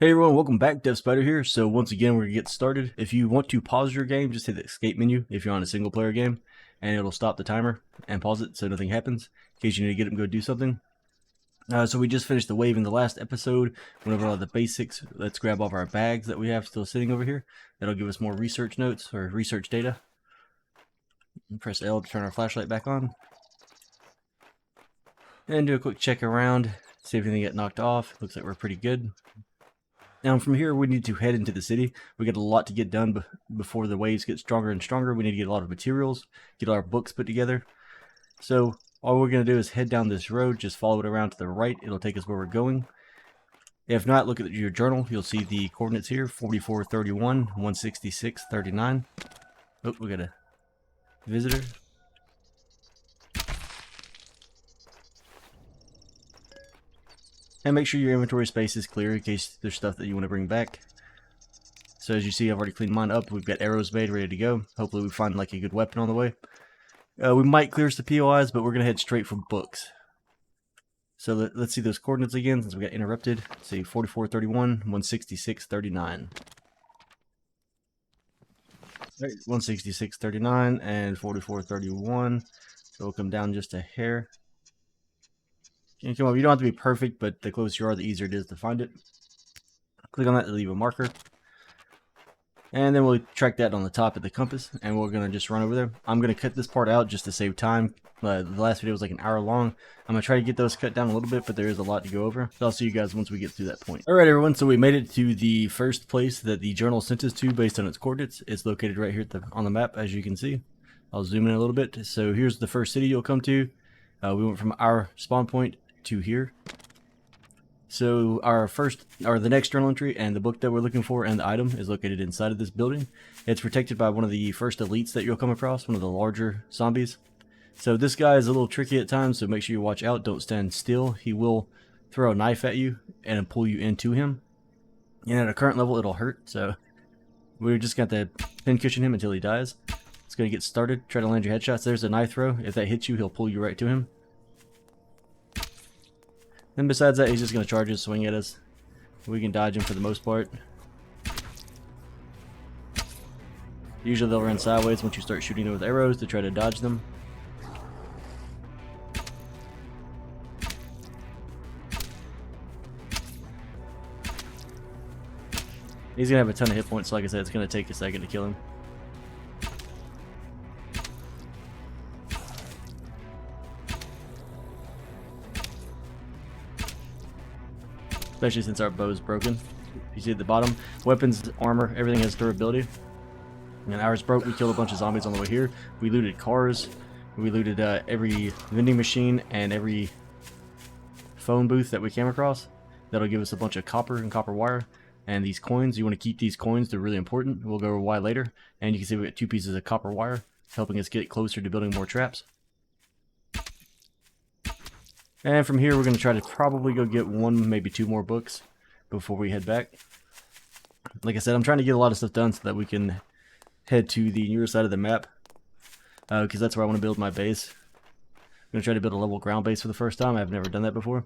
Hey everyone, welcome back. Dev Spider here. So once again, we're gonna get started. If you want to pause your game, just hit the escape menu if you're on a single player game, and it'll stop the timer and pause it so nothing happens in case you need to get them go do something. So we just finished the wave in the last episode. Went over all the basics. Let's grab all of our bags that we have still sitting over here. That'll give us more research notes or research data. Press L to turn our flashlight back on. And do a quick check around, see if anything got knocked off. Looks like we're pretty good. Now from here we need to head into the city. We got a lot to get done before the waves get stronger and stronger. We need to get a lot of materials, get our books put together. So all we're going to do is head down this road, just follow it around to the right. It'll take us where we're going. If not, look at your journal. You'll see the coordinates here, 4431, 166, 39. Oh, we got a visitor. And make sure your inventory space is clear in case there's stuff that you want to bring back. So as you see, I've already cleaned mine up. We've got arrows made, ready to go. Hopefully we find like a good weapon on the way. We might clear some POIs, but we're going to head straight for books. So let's see those coordinates again since we got interrupted. Let's see, 4431, 166, 39. Right, 166, 39 and 4431. So we'll come down just a hair. And come on, you don't have to be perfect, but the closer you are, the easier it is to find it. Click on that to leave a marker. And then we'll track that on the top of the compass, and we're going to just run over there. I'm going to cut this part out just to save time. The last video was like an hour long. I'm going to try to get those cut down a little bit, but there is a lot to go over. So I'll see you guys once we get through that point. Alright everyone, so we made it to the first place that the journal sent us to based on its coordinates. It's located right here on the map, as you can see. I'll zoom in a little bit. So here's the first city you'll come to. We went from our spawn point to here. So the next journal entry and the book that we're looking for and the item is located inside of this building. It's protected by one of the first elites that you'll come across, one of the larger zombies. So this guy is a little tricky at times, so make sure you watch out. Don't stand still. He will throw a knife at you and pull you into him. And at a current level, it'll hurt. So we're just going to pincushion him until he dies. It's going to get started. Try to land your headshots. There's a knife throw. If that hits you, he'll pull you right to him. Then besides that, he's just going to charge us, swing at us. We can dodge him for the most part. Usually they'll run sideways once you start shooting them with arrows to try to dodge them. He's going to have a ton of hit points, so like I said, it's going to take a second to kill him. Especially since our bow is broken. You see at the bottom, weapons, armor, everything has durability. And ours broke. We killed a bunch of zombies on the way here. We looted cars. We looted every vending machine and every phone booth that we came across. That'll give us a bunch of copper and copper wire. And these coins, you want to keep these coins. They're really important. We'll go over why later. And you can see we got 2 pieces of copper wire, helping us get closer to building more traps. And from here, we're going to try to probably go get 1, maybe 2 more books before we head back. Like I said, I'm trying to get a lot of stuff done so that we can head to the newer side of the map. Because that's where I want to build my base. I'm going to try to build a level ground base for the first time. I've never done that before.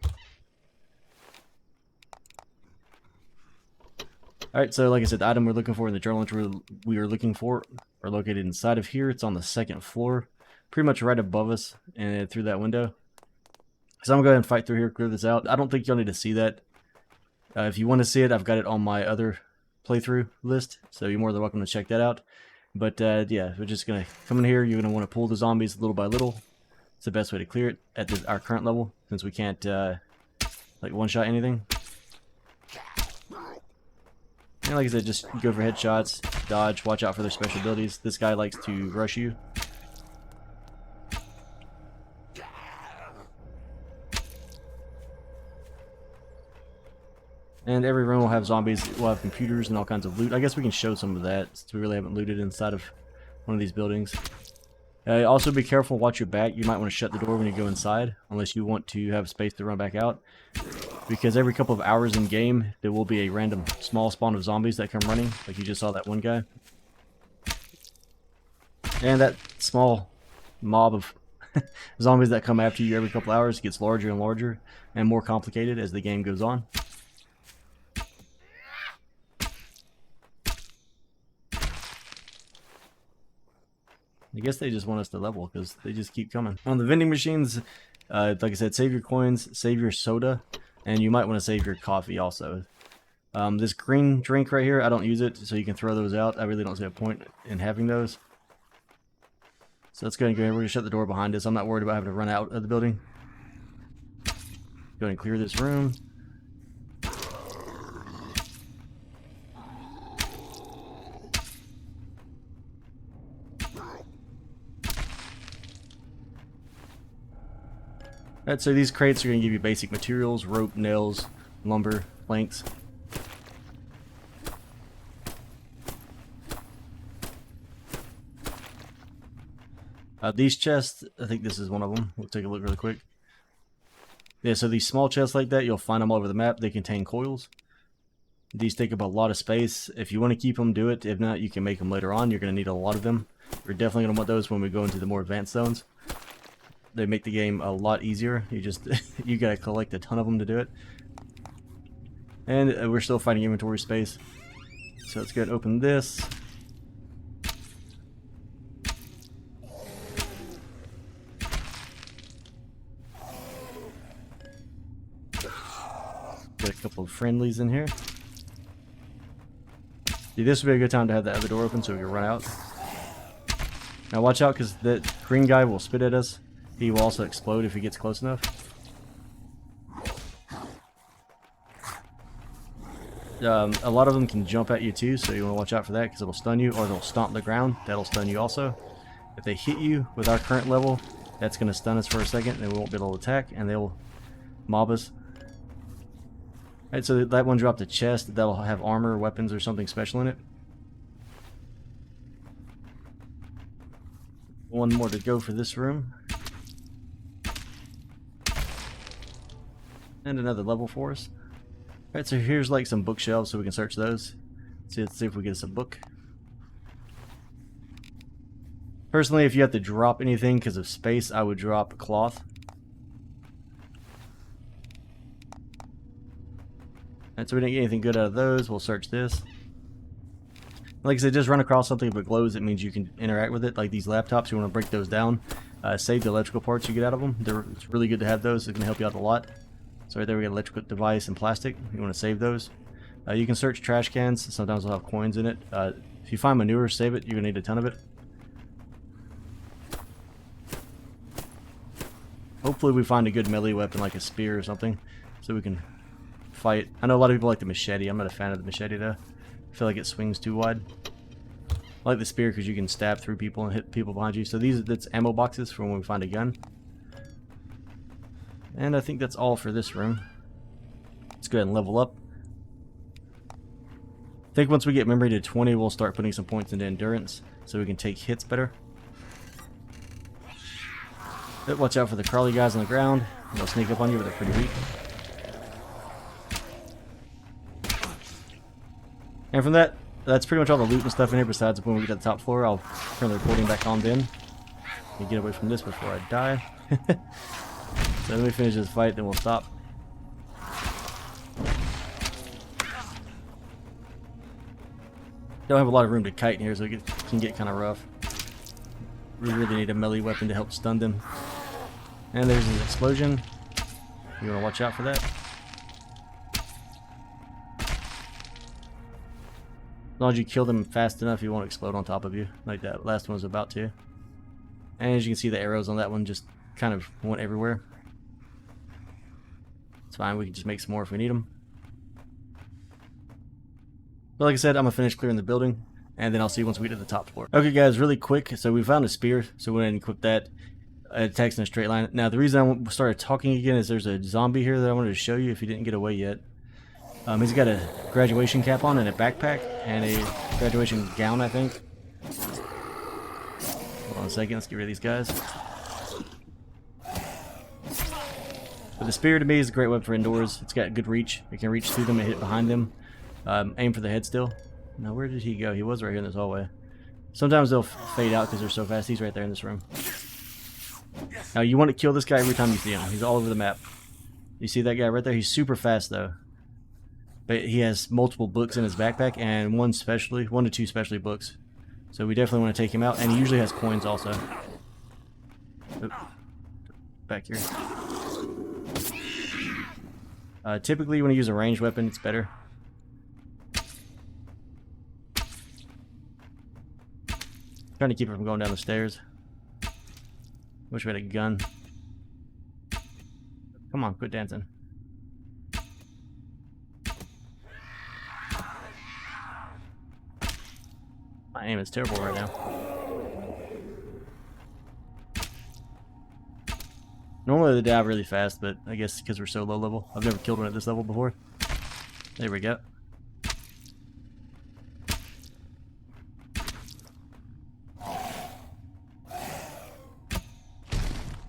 Alright, so like I said, the item we're looking for in the journal entry we are looking for are located inside of here. It's on the 2nd floor. Pretty much right above us and through that window. So I'm going to go ahead and fight through here, clear this out. I don't think you'll need to see that. If you want to see it, I've got it on my other playthrough list, so you're more than welcome to check that out. But yeah, we're just going to come in here. You're going to want to pull the zombies little by little. It's the best way to clear it at our current level, since we can't like one-shot anything. And like I said, just go for headshots, dodge, watch out for their special abilities. This guy likes to rush you. And every room will have zombies, we'll have computers and all kinds of loot. I guess we can show some of that, since we really haven't looted inside of one of these buildings. Also be careful, watch your back. You might want to shut the door when you go inside, unless you want to have space to run back out. Because every couple of hours in game, there will be a random small spawn of zombies that come running, like you just saw that one guy. And that small mob of zombies that come after you every couple hours gets larger and larger and more complicated as the game goes on. I guess they just want us to level because they just keep coming. On the vending machines, like I said, save your coins, save your soda, and you might want to save your coffee also. This green drink right here, I don't use it, so you can throw those out. I really don't see a point in having those. So let's go ahead and we're going to shut the door behind us. I'm not worried about having to run out of the building. Go ahead and clear this room. Alright, so these crates are going to give you basic materials: rope, nails, lumber, planks. These chests, I think this is one of them. We'll take a look really quick. Yeah, so these small chests like that, you'll find them all over the map. They contain coils. These take up a lot of space. If you want to keep them, do it. If not, you can make them later on. You're going to need a lot of them. We're definitely going to want those when we go into the more advanced zones. They make the game a lot easier. You just you got to collect a ton of them to do it. And we're still finding inventory space. So let's go ahead and open this. Got a couple of friendlies in here. See, this would be a good time to have the other door open so we can run out. Now watch out, because that green guy will spit at us. He will also explode if he gets close enough. A lot of them can jump at you too, so you want to watch out for that, because it'll stun you, or they'll stomp the ground. That'll stun you also. If they hit you with our current level, that's going to stun us for a second, and we won't be able to attack, and they'll mob us. Alright, so that one dropped a chest. That'll have armor, weapons, or something special in it. One more to go for this room. And another level for us. Alright, so here's like some bookshelves so we can search those. Let's see if we get us a book. Personally, if you have to drop anything because of space, I would drop cloth. And so we didn't get anything good out of those. We'll search this. Like I said, just run across something if it glows. It means you can interact with it. Like these laptops, you want to break those down. Save the electrical parts you get out of them. It's really good to have those. It's going to help you out a lot. So right there we got electrical device and plastic. You want to save those. You can search trash cans. Sometimes they'll have coins in it. If you find manure, save it. You're going to need a ton of it. Hopefully we find a good melee weapon like a spear or something, so we can fight. I know a lot of people like the machete. I'm not a fan of the machete though. I feel like it swings too wide. I like the spear because you can stab through people and hit people behind you. So that's ammo boxes for when we find a gun. And I think that's all for this room. Let's go ahead and level up. I think once we get memory to 20, we'll start putting some points into endurance so we can take hits better. But watch out for the crawly guys on the ground. They'll sneak up on you, but they're pretty weak. And from that's pretty much all the loot and stuff in here. Besides when we get to the top floor, I'll turn the recording back on then. Let me get away from this before I die. So let me finish this fight, then we'll stop. Don't have a lot of room to kite in here, so it can get kind of rough. We really need a melee weapon to help stun them. And there's an explosion. You want to watch out for that. As long as you kill them fast enough, he won't explode on top of you, like that last one was about to. And as you can see, the arrows on that one just kind of went everywhere. It's fine, we can just make some more if we need them. But like I said, I'm going to finish clearing the building, and then I'll see you once we get to the top floor. Okay guys, really quick, so we found a spear, so we went ahead and equipped that. It attacks in a straight line. Now the reason I started talking again is there's a zombie here that I wanted to show you if you didn't get away yet. He's got a graduation cap on and a backpack and a graduation gown, I think. Hold on a second, let's get rid of these guys. But the spear to me is a great weapon for indoors. It's got good reach. It can reach through them and hit behind them. Aim for the head still. Now where did he go? He was right here in this hallway. Sometimes they'll fade out because they're so fast. He's right there in this room. Now you want to kill this guy every time you see him. He's all over the map. You see that guy right there? He's super fast though. But he has multiple books in his backpack and one to two specialty books. So we definitely want to take him out, and he usually has coins also. Oop. Back here. Typically when you use a ranged weapon, it's better. Trying to keep it from going down the stairs. Wish we had a gun. Come on, quit dancing. My aim is terrible right now. Normally they die really fast, but I guess because we're so low level. I've never killed one at this level before. There we go.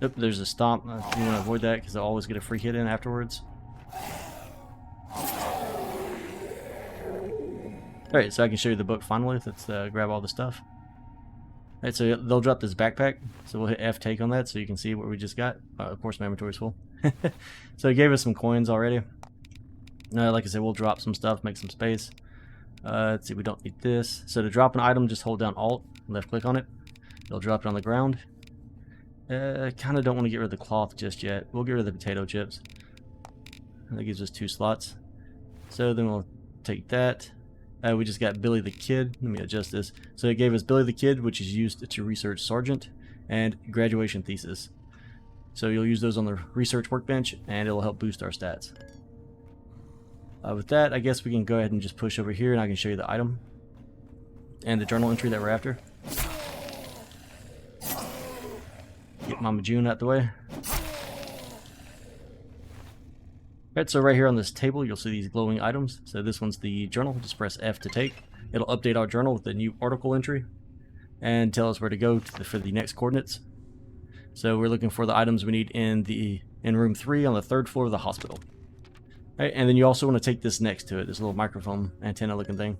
Yep, there's a stomp. You want to avoid that because they'll always get a free hit in afterwards. Alright, so I can show you the book finally. Let's grab all the stuff. Alright, so they'll drop this backpack. So we'll hit F take on that so you can see what we just got. Of course my inventory's full. So it gave us some coins already. Like I said, we'll drop some stuff, make some space. Let's see, we don't need this. So to drop an item, just hold down Alt, left click on it. It'll drop it on the ground. Kind of don't want to get rid of the cloth just yet. We'll get rid of the potato chips. That gives us 2 slots. So then we'll take that. We just got Billy the Kid. Let me adjust this. So it gave us Billy the Kid, which is used to research Sergeant, and graduation thesis. So you'll use those on the research workbench, and it'll help boost our stats. With that, I guess we can go ahead and just push over here, and I can show you the item and the journal entry that we're after. Get Mama June out the way. Alright, so right here on this table, you'll see these glowing items. So this one's the journal. Just press F to take. It'll update our journal with a new article entry and tell us where to go for the next coordinates. So we're looking for the items we need in room 3 on the 3rd floor of the hospital. Alright, and then you also want to take this next to it, this little microphone antenna looking thing.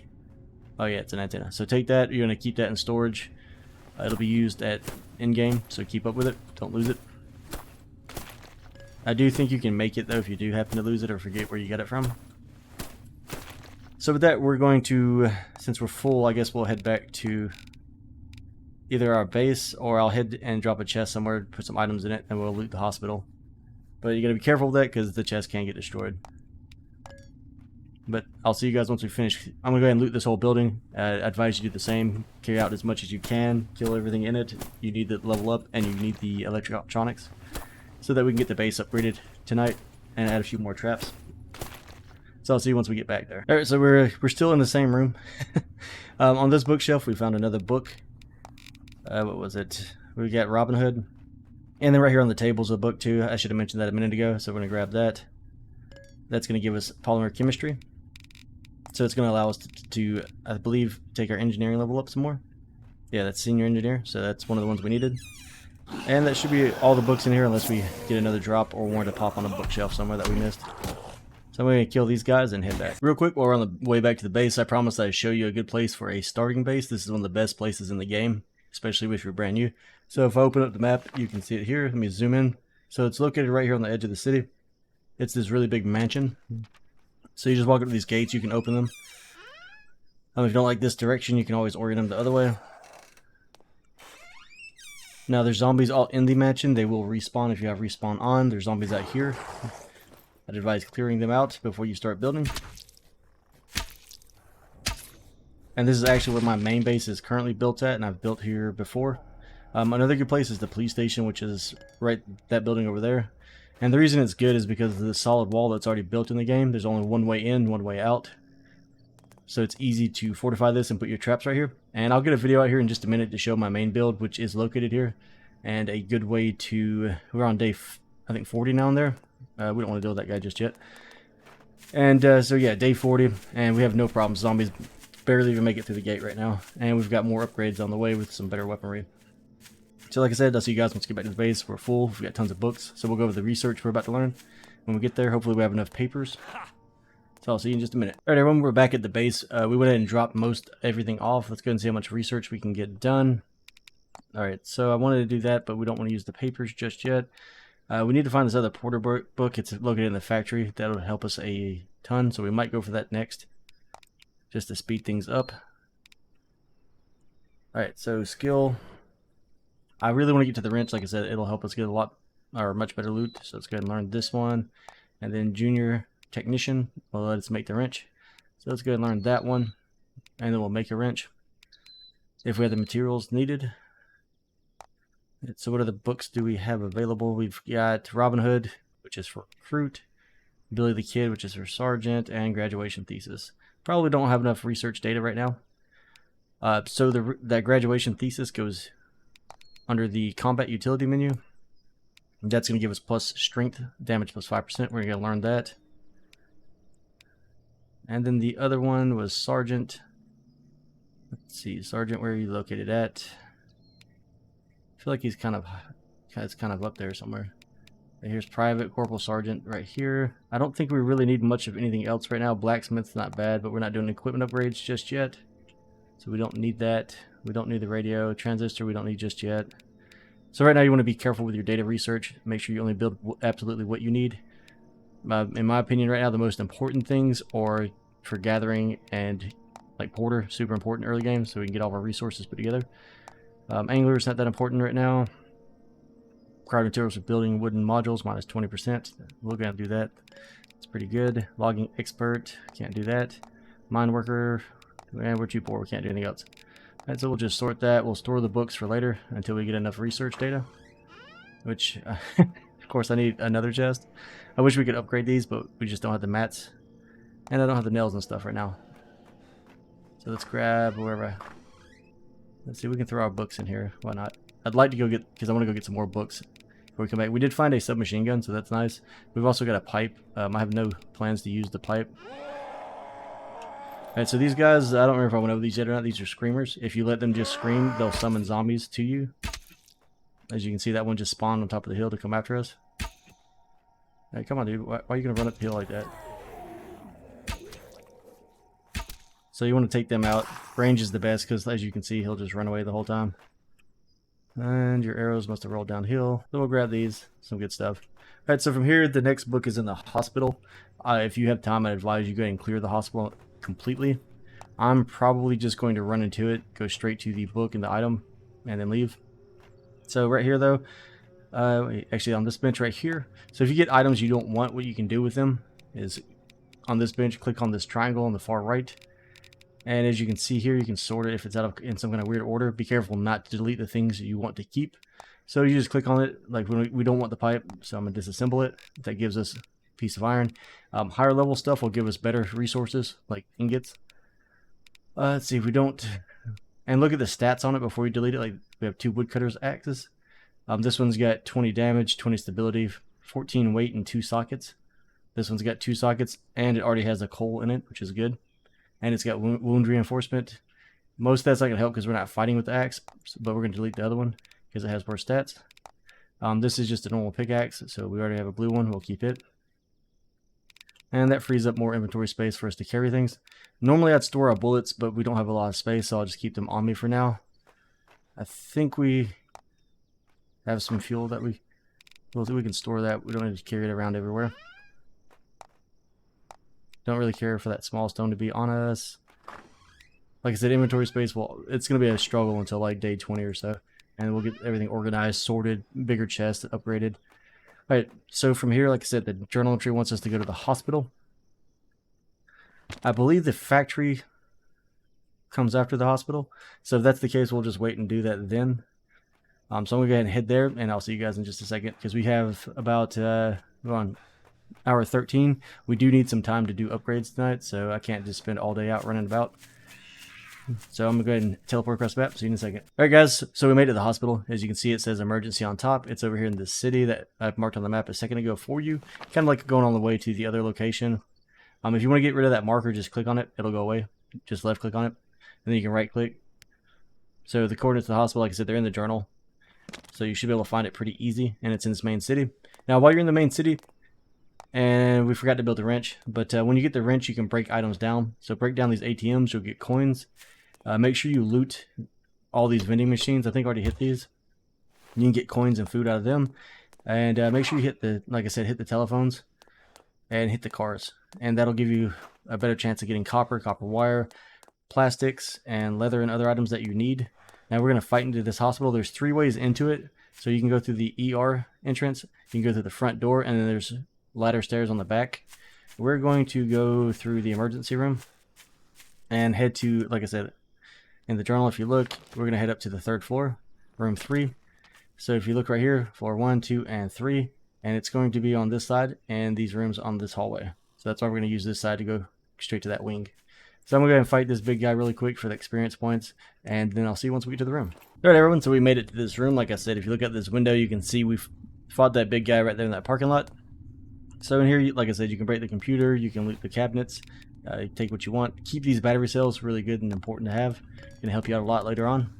Oh yeah, it's an antenna. So take that, you're going to keep that in storage. It'll be used at in-game, so keep up with it. Don't lose it. I do think you can make it though if you do happen to lose it or forget where you got it from. So with that, we're going to, since we're full, I guess we'll head back to either our base, or I'll head and drop a chest somewhere, put some items in it, and we'll loot the hospital. But you gotta be careful with that because the chest can get destroyed. But I'll see you guys once we finish. I'm gonna go ahead and loot this whole building. I advise you do the same. Carry out as much as you can. Kill everything in it. You need to level up, and you need the electronics, so that we can get the base upgraded tonight and add a few more traps. So I'll see you once we get back there. Alright, so we're still in the same room. On this bookshelf, we found another book. What was it? We got Robin Hood. And then right here on the table's a book too. I should have mentioned that a minute ago, so we're going to grab that. That's going to give us polymer chemistry. So it's going to allow us to, I believe, take our engineering level up some more. Yeah, that's senior engineer, so that's one of the ones we needed. And that should be all the books in here unless we get another drop or one to pop on a bookshelf somewhere that we missed. So I'm going to kill these guys and head back. Real quick, while we're on the way back to the base, I promised I'd show you a good place for a starting base. This is one of the best places in the game, especially if you're brand new. So if I open up the map, you can see it here. Let me zoom in. So it's located right here on the edge of the city. It's this really big mansion. So you just walk up to these gates, you can open them. If you don't like this direction, you can always orient them the other way. Now there's zombies all in the mansion. They will respawn if you have respawn on. There's zombies out here. I'd advise clearing them out before you start building. And this is actually where my main base is currently built at, and I've built here before. Another good place is the police station, which is right that building over there. And the reason it's good is because of the solid wall that's already built in the game. There's only one way in, one way out. So it's easy to fortify this and put your traps right here. And I'll get a video out here in just a minute to show my main build, which is located here. And a good way to... We're on day, I think, 40 now in there. We don't want to deal with that guy just yet. And so yeah, day 40. And we have no problems. Zombies barely even make it through the gate right now. And we've got more upgrades on the way with some better weaponry. So like I said, I'll see you guys once we get back to the base. We're full. We've got tons of books. So we'll go over the research we're about to learn. When we get there, hopefully we have enough papers. So I'll see you in just a minute. Alright everyone, we're back at the base. We went ahead and dropped most everything off. Let's go and see how much research we can get done. Alright, so I wanted to do that, but we don't want to use the papers just yet. We need to find this other Porter book. It's located in the factory. That'll help us a ton, so we might go for that next. Just to speed things up. Alright, so skill. I really want to get to the wrench. Like I said, it'll help us get a lot or much better loot. So let's go ahead and learn this one. And then junior technician will let us make the wrench. So let's go ahead and learn that one. And then we'll make a wrench if we have the materials needed. So what other books do we have available? We've got Robin Hood, which is for recruit, Billy the Kid, which is for sergeant, and graduation thesis. Probably don't have enough research data right now. So that graduation thesis goes under the combat utility menu. That's going to give us plus strength, damage plus 5%. We're going to learn that. And then the other one was sergeant. Let's see, sergeant, where are you located at? I feel like he's kind of up there somewhere. And here's private, corporal, sergeant right here. I don't think we really need much of anything else right now. Blacksmith's not bad, but we're not doing equipment upgrades just yet. So we don't need that. We don't need the radio. Transistor we don't need just yet. So right now you want to be careful with your data research. Make sure you only build absolutely what you need. In my opinion right now, the most important things are for gathering and like Porter, super important early game, so we can get all of our resources put together. Angler is not that important right now. Required materials for building wooden modules, minus 20%. We're going to do that. It's pretty good. Logging expert, can't do that. Mine worker, we're too poor, we can't do anything else. Alright, so we'll just sort that. We'll store the books for later until we get enough research data. Which, of course, I need another chest. I wish we could upgrade these, but we just don't have the mats. And I don't have the nails and stuff right now. So let's grab wherever. Let's see, we can throw our books in here. Why not? I'd like to go get, because I want to go get some more books before we come back. We did find a submachine gun, so that's nice. We've also got a pipe. I have no plans to use the pipe. Alright, so these guys, I don't remember if I went over these yet or not. These are screamers. If you let them just scream, they'll summon zombies to you. As you can see, that one just spawned on top of the hill to come after us. Hey, come on, dude. Why are you going to run up the hill like that? So you want to take them out. Range is the best because, as you can see, he'll just run away the whole time. And your arrows must have rolled downhill. So we'll grab these. Some good stuff. Alright, so from here, the next book is in the hospital. If you have time, I advise you go ahead and clear the hospital completely. I'm probably just going to run into it, go straight to the book and the item, and then leave. So right here, though, actually on this bench right here. So if you get items you don't want, what you can do with them is on this bench, click on this triangle on the far right. And as you can see here, you can sort it if it's in some kind of weird order. Be careful not to delete the things you want to keep. So you just click on it. Like we don't want the pipe, so I'm going to disassemble it. That gives us a piece of iron. Higher level stuff will give us better resources, like ingots. Let's see if we don't... And look at the stats on it before we delete it. Like we have 2 woodcutter's axes. This one's got 20 damage, 20 stability, 14 weight, and 2 sockets. This one's got 2 sockets, and it already has a coal in it, which is good. And it's got wound reinforcement. Most of that's not going to help because we're not fighting with the axe, but we're going to delete the other one because it has worse stats. This is just a normal pickaxe, so we already have a blue one. We'll keep it. And that frees up more inventory space for us to carry things. Normally I'd store our bullets, but we don't have a lot of space, so I'll just keep them on me for now. I think we have some fuel that we can store that. We don't need to carry it around everywhere. Don't really care for that small stone to be on us. Like I said, inventory space, well, it's going to be a struggle until like day 20 or so. And we'll get everything organized, sorted, bigger chest, upgraded. Alright, so from here, like I said, the journal entry wants us to go to the hospital. I believe the factory comes after the hospital. So if that's the case, we'll just wait and do that then. So I'm going to go ahead and head there, and I'll see you guys in just a second. Because we have about, we're on hour 13. We do need some time to do upgrades tonight, so I can't just spend all day out running about. So I'm going to go ahead and teleport across the map. See you in a second. Alright guys, so we made it to the hospital. As you can see, it says emergency on top. It's over here in the city that I've marked on the map a second ago for you. Kind of like going on the way to the other location. If you want to get rid of that marker, just click on it. It'll go away. Just left click on it. And then you can right click. So the coordinates of the hospital, like I said, they're in the journal. So you should be able to find it pretty easy. And it's in this main city. Now while you're in the main city, and we forgot to build the wrench, but when you get the wrench, you can break items down. So break down these ATMs, you'll get coins. Make sure you loot all these vending machines. I think I already hit these. You can get coins and food out of them. And make sure you hit the, like I said, hit the telephones and hit the cars. And that'll give you a better chance of getting copper, copper wire, plastics, and leather and other items that you need. Now we're going to fight into this hospital. There's 3 ways into it. So you can go through the ER entrance, you can go through the front door, and then there's ladder stairs on the back. We're going to go through the emergency room and head to, like I said, in the journal, if you look, we're going to head up to the 3rd floor, room 3. So if you look right here, floor 1, 2, and 3, and it's going to be on this side and these rooms on this hallway. So that's why we're going to use this side to go straight to that wing. So I'm going to go ahead and fight this big guy really quick for the experience points, and then I'll see you once we get to the room. Alright everyone, so we made it to this room. Like I said, if you look at this window, you can see we've fought that big guy right there in that parking lot. So in here, like I said, you can break the computer, you can loot the cabinets, take what you want. Keep these battery cells, really good and important to have. Going to help you out a lot later on.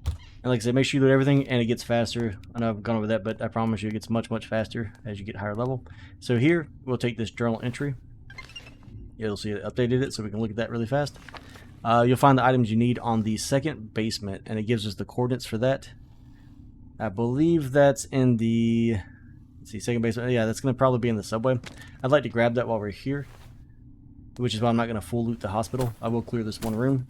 And like I said, make sure you loot everything and it gets faster. I know I've gone over that, but I promise you it gets much, much faster as you get higher level. So here, we'll take this journal entry. You'll see it updated it, so we can look at that really fast. You'll find the items you need on the 2nd basement, and it gives us the coordinates for that. I believe that's in the, let's see, 2nd basement. Yeah, that's going to probably be in the subway. I'd like to grab that while we're here, which is why I'm not going to full loot the hospital. I will clear this one room.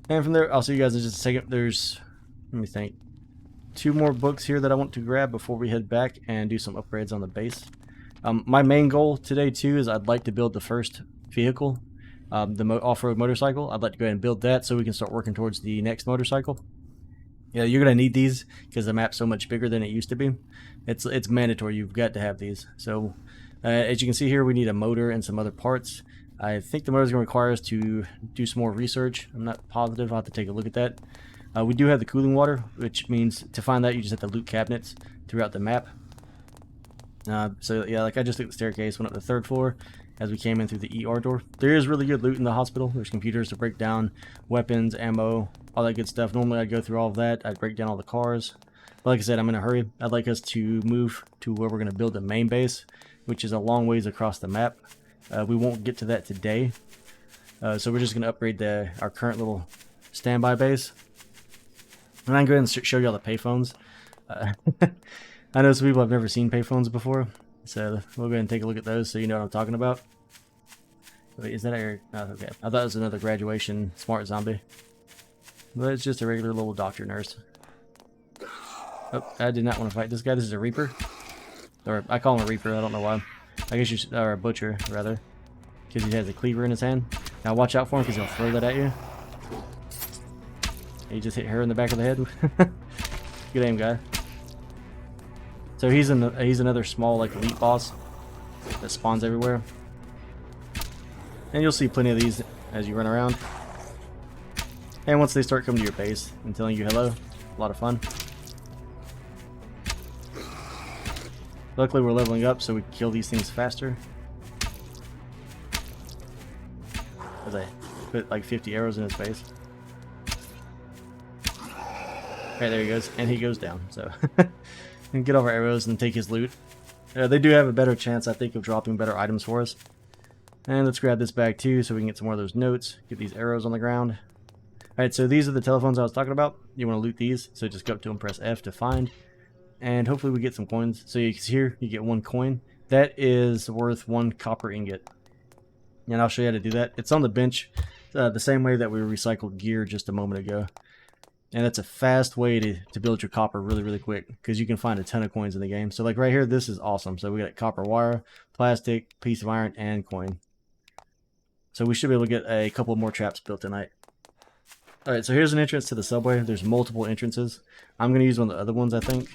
And from there, I'll see you guys in just a second. There's, let me think, 2 more books here that I want to grab before we head back and do some upgrades on the base. My main goal today too is I'd like to build the first vehicle, the off-road motorcycle. I'd like to go ahead and build that so we can start working towards the next motorcycle. Yeah, you're gonna need these because the map's so much bigger than it used to be. It's mandatory. You've got to have these. So as you can see here, we need a motor and some other parts. I think the motor is going to require us to do some more research. I'm not positive. I'll have to take a look at that. We do have the cooling water, which means to find that you just have to loot cabinets throughout the map. So yeah, like I just took the staircase, went up to the 3rd floor as we came in through the ER door. There is really good loot in the hospital. There's computers to break down weapons, ammo, all that good stuff. Normally I'd go through all of that. I'd break down all the cars. But like I said, I'm in a hurry. I'd like us to move to where we're going to build the main base, which is a long ways across the map. We won't get to that today. So we're just going to upgrade our current little standby base. And I can go ahead and show you all the payphones. I know some people have never seen payphones before, so we'll go ahead and take a look at those so you know what I'm talking about. Wait, is that a... Oh, okay. I thought it was another graduation smart zombie. But it's just a regular little doctor nurse. Oh, I did not want to fight this guy. This is a Reaper. Or, I call him a Reaper, I don't know why. I guess you should... Or a Butcher, rather. Because he has a cleaver in his hand. Now watch out for him because he'll throw that at you. He just hit her in the back of the head. Good aim, guy. So he's another small like elite boss that spawns everywhere, and you'll see plenty of these as you run around. And once they start coming to your base and telling you hello, a lot of fun. Luckily we're leveling up so we can kill these things faster. As I put like 50 arrows in his face. Right, there he goes, and he goes down, so and get over arrows and take his loot. They do have a better chance, I think, of dropping better items for us. And let's grab this bag too so we can get some more of those notes. Get these arrows on the ground. Alright, so these are the telephones I was talking about. You want to loot these, so just go up to them, press F to find. And hopefully we get some coins. So you can see here, you get 1 coin. That is worth 1 copper ingot. And I'll show you how to do that. It's on the bench, the same way that we recycled gear just a moment ago. And that's a fast way to build your copper really, really quick, because you can find a ton of coins in the game. So like right here, this is awesome. So we got copper wire, plastic, piece of iron, and coin. So we should be able to get a couple more traps built tonight. Alright, so here's an entrance to the subway. There's multiple entrances. I'm going to use one of the other ones, I think.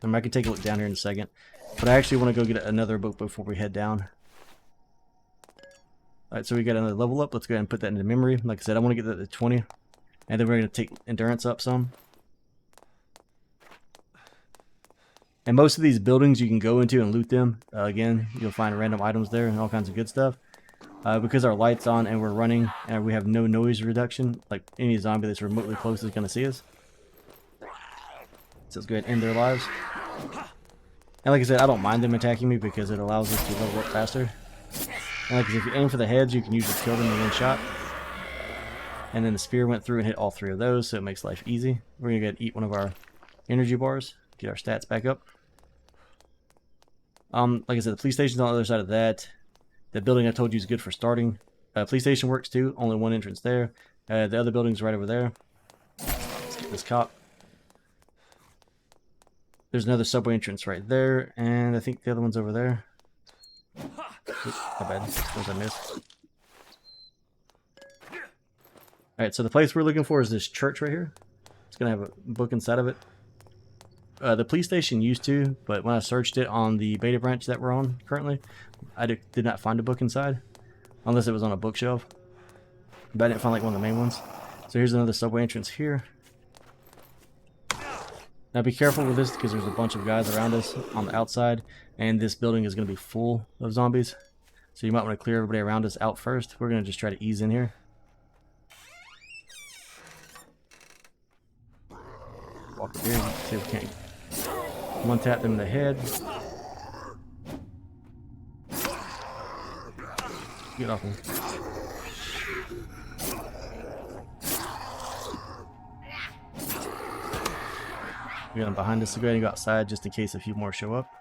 I can take a look down here in a second. But I actually want to go get another book before we head down. Alright, so we got another level up. Let's go ahead and put that into memory. Like I said, I want to get that to 20. And then we're going to take endurance up some. And most of these buildings you can go into and loot them. Again, you'll find random items there and all kinds of good stuff. Because our light's on and we're running and we have no noise reduction, like any zombie that's remotely close is going to see us. So let's go ahead and end their lives. And like I said, I don't mind them attacking me because it allows us to level up faster. And like I said, if you aim for the heads, you can usually kill them in one shot. And then the spear went through and hit all 3 of those, so it makes life easy. We're going to go eat one of our energy bars, get our stats back up. Like I said, the police station's on the other side of that. The building I told you is good for starting. Police station works too. Only one entrance there. The other building's right over there. Let's get this cop. There's another subway entrance right there, and I think the other one's over there. Oops, my bad. What I missed? Alright, so the place we're looking for is this church right here. It's going to have a book inside of it. The police station used to, but when I searched it on the beta branch that we're on currently, I did not find a book inside. Unless it was on a bookshelf. But I didn't find like one of the main ones. So here's another subway entrance here. Now be careful with this because there's a bunch of guys around us on the outside. And this building is going to be full of zombies. So you might want to clear everybody around us out first. We're going to just try to ease in here. Walk up here, see if we can't one tap them in the head. Get off him. We got them behind us, so go ahead and go outside just in case a few more show up.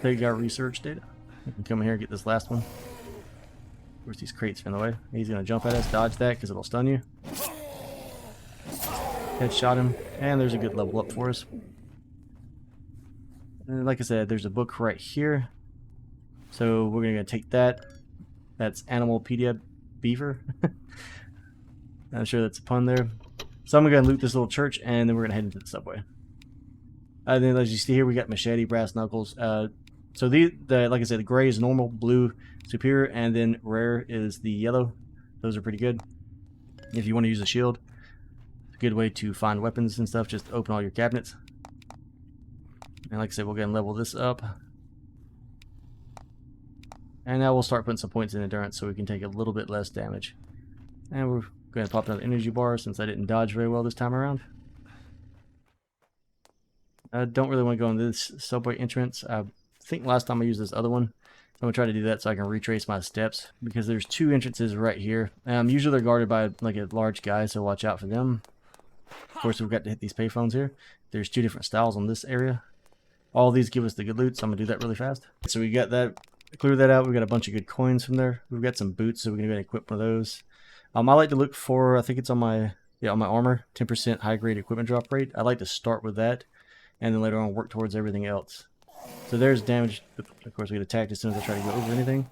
Take our research data. We can come in here and get this last one. Of course, these crates are in the way. He's going to jump at us, dodge that because it'll stun you. Headshot him, and there's a good level up for us. And like I said, there's a book right here. So we're going to take that. That's Animalpedia Beaver. I'm sure that's a pun there. So I'm going to loot this little church, and then we're going to head into the subway. And then as you see here, we got machete, brass knuckles. So the like I said, the gray is normal, blue superior, and then rare is the yellow. Those are pretty good. If you want to use a shield, it's a good way to find weapons and stuff. Just open all your cabinets. And like I said, we'll go ahead and level this up. And now we'll start putting some points in endurance so we can take a little bit less damage. And we're going to pop another energy bar since I didn't dodge very well this time around. I don't really want to go in this subway entrance. I think last time I used this other one. I'm going to try to do that so I can retrace my steps. Because there's two entrances right here. Usually they're guarded by like a large guy, so watch out for them. Of course, we've got to hit these payphones here. There's two different styles on this area. All of these give us the good loot, so I'm going to do that really fast. So we got that. Clear that out. We've got a bunch of good coins from there. We've got some boots, so we're going to go ahead and equip one of those. I like to look for, I think it's on my armor, 10% high grade equipment drop rate. I like to start with that, and then later on work towards everything else. So there's damage. Of course, we get attacked as soon as I try to go over anything.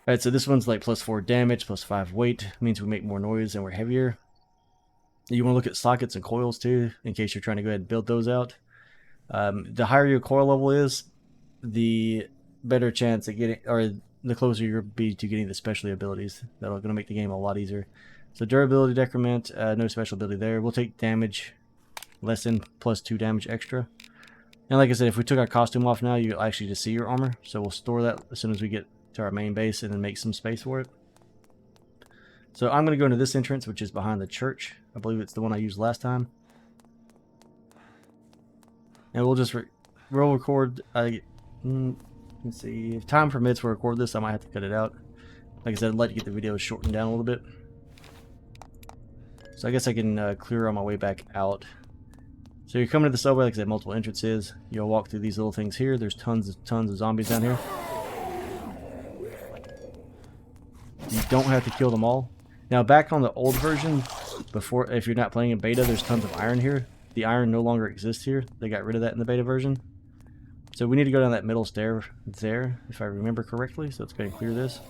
Alright, so this one's like +4 damage, +5 weight. Means we make more noise and we're heavier. You want to look at sockets and coils too, in case you're trying to go ahead and build those out. The higher your coil level is, the better chance at getting, or the closer you'll be to getting the specialty abilities. That'll going to make the game a lot easier. So durability decrement, no special ability there. We'll take damage lessen +2 damage extra. And like I said, if we took our costume off now, you'll actually just see your armor. So we'll store that as soon as we get to our main base and then make some space for it. So I'm going to go into this entrance, which is behind the church. I believe it's the one I used last time. And we'll just we'll record. Let's see, if time permits, we'll record this. I might have to cut it out. Like I said, I'd like to get the video shortened down a little bit. So I guess I can clear on my way back out. So you're coming to the subway, like I said, multiple entrances. You'll walk through these little things here. There's tons of zombies down here. You don't have to kill them all. Now back on the old version, before, if you're not playing in beta, there's tons of iron here. The iron no longer exists here. They got rid of that in the beta version. So we need to go down that middle stair there, if I remember correctly. So let's go ahead and clear this.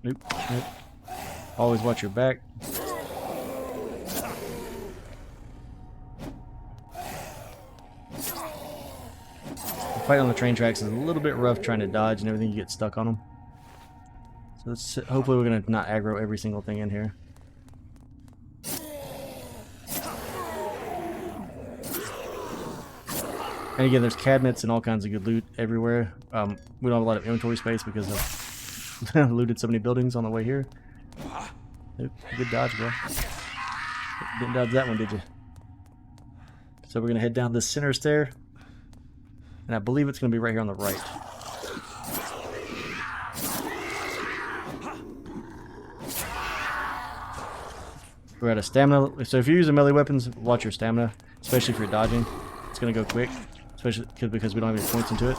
Nope. Always watch your back. The fight on the train tracks is a little bit rough trying to dodge and everything. You get stuck on them. So hopefully we're going to not aggro every single thing in here. And again, there's cabinets and all kinds of good loot everywhere. We don't have a lot of inventory space because I've looted so many buildings on the way here. Nope, good dodge, bro. Didn't dodge that one, did you? So we're going to head down this center stair. And I believe it's going to be right here on the right. We're out of stamina. So if you're using melee weapons, watch your stamina, especially if you're dodging. It's going to go quick, especially because we don't have any points into it.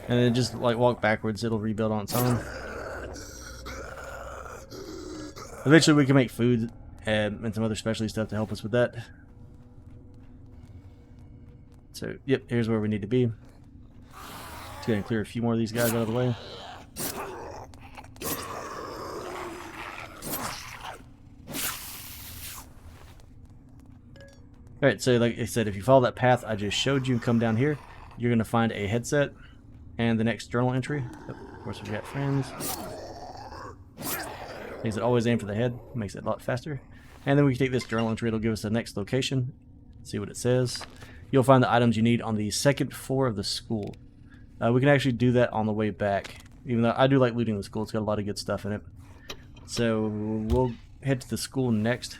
And then just like walk backwards, it'll rebuild on its own. Eventually we can make food and some other specialty stuff to help us with that. So, yep, here's where we need to be. Just gonna clear a few more of these guys out of the way. Alright, so like I said, if you follow that path I just showed you and come down here, you're gonna find a headset and the next journal entry. Of course, we've got friends. Makes it always aim for the head, makes it a lot faster. And then we can take this journal entry, it'll give us the next location, see what it says. You'll find the items you need on the second floor of the school. We can actually do that on the way back, even though I do like looting the school, it's got a lot of good stuff in it. So we'll head to the school next,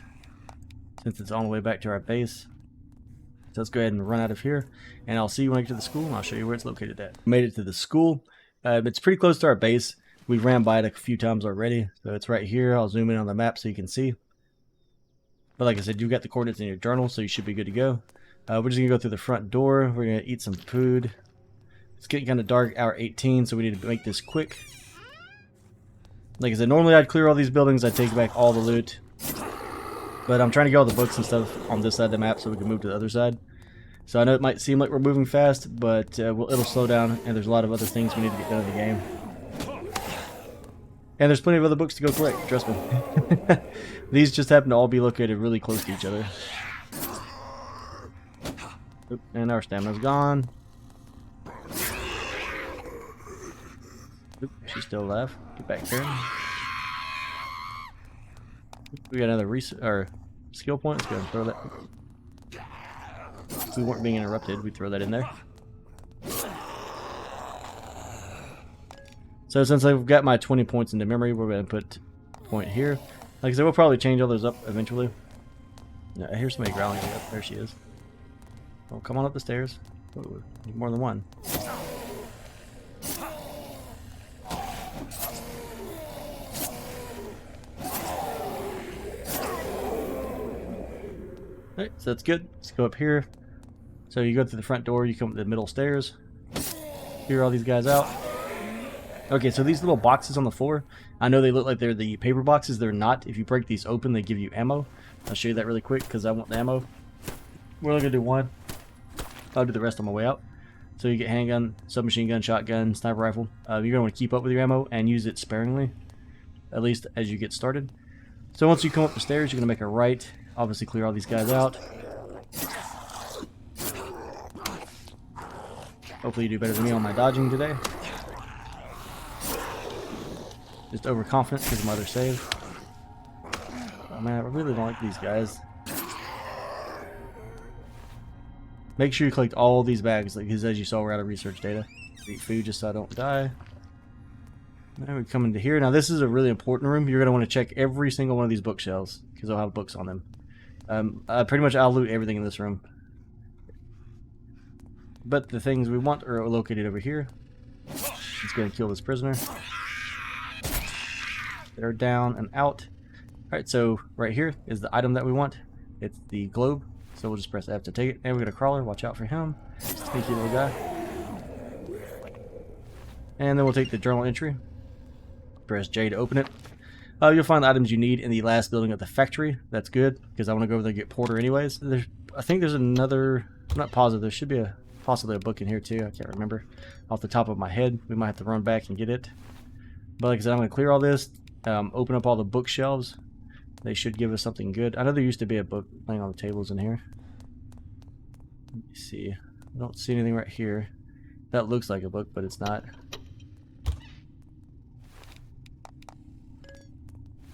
since it's on the way back to our base. So let's go ahead and run out of here, and I'll see you when I get to the school, and I'll show you where it's located at. Made it to the school. It's pretty close to our base. We ran by it a few times already, so it's right here. I'll zoom in on the map so you can see. But like I said, you've got the coordinates in your journal, so you should be good to go. We're just going to go through the front door. We're going to eat some food. It's getting kind of dark, hour 18, so we need to make this quick. Like I said, normally I'd clear all these buildings. I'd take back all the loot. But I'm trying to get all the books and stuff on this side of the map so we can move to the other side. So I know it might seem like we're moving fast, but it'll slow down, and there's a lot of other things we need to get done in the game. And there's plenty of other books to go collect, trust me. These just happen to all be located really close to each other. Oop, and our stamina's gone. Oop, she's still alive. Get back here. We got another skill point. Let's go and throw that. If we weren't being interrupted, we'd throw that in there. So since I've got my 20 points into memory, we're going to put a point here. Like I said, we'll probably change all those up eventually. I hear somebody growling at me up. There she is. Oh, come on up the stairs. Ooh, need more than one. Alright, so that's good. Let's go up here. So you go through the front door, you come up the middle stairs. Clear all these guys out. Okay, so these little boxes on the floor, I know they look like they're the paper boxes. They're not. If you break these open, they give you ammo. I'll show you that really quick because I want the ammo. We're only going to do one. I'll do the rest on my way out. So you get handgun, submachine gun, shotgun, sniper rifle. You're going to want to keep up with your ammo and use it sparingly, at least as you get started. So once you come up the stairs, you're going to make a right. Obviously clear all these guys out. Hopefully you do better than me on my dodging today. Just overconfident because of my other save. Oh man, I really don't like these guys. Make sure you collect all these bags, because as you saw, we're out of research data. Eat food just so I don't die. Now we come into here. Now this is a really important room. You're going to want to check every single one of these bookshelves, because they'll have books on them. Pretty much I'll loot everything in this room. But the things we want are located over here. Let's go and kill this prisoner. They're down and out. Alright, so right here is the item that we want. It's the globe. So we'll just press F to take it. And we got a crawler. Watch out for him. Sneaky little guy. And then we'll take the journal entry. Press J to open it. You'll find the items you need in the last building of the factory. That's good, because I want to go over there and get Porter anyways. I think there's another... I'm not positive. There should be possibly a book in here too. I can't remember off the top of my head. We might have to run back and get it. But like I said, I'm going to clear all this. Open up all the bookshelves. They should give us something good. I know there used to be a book laying on the tables in here. Let me see. I don't see anything right here. That looks like a book, but it's not.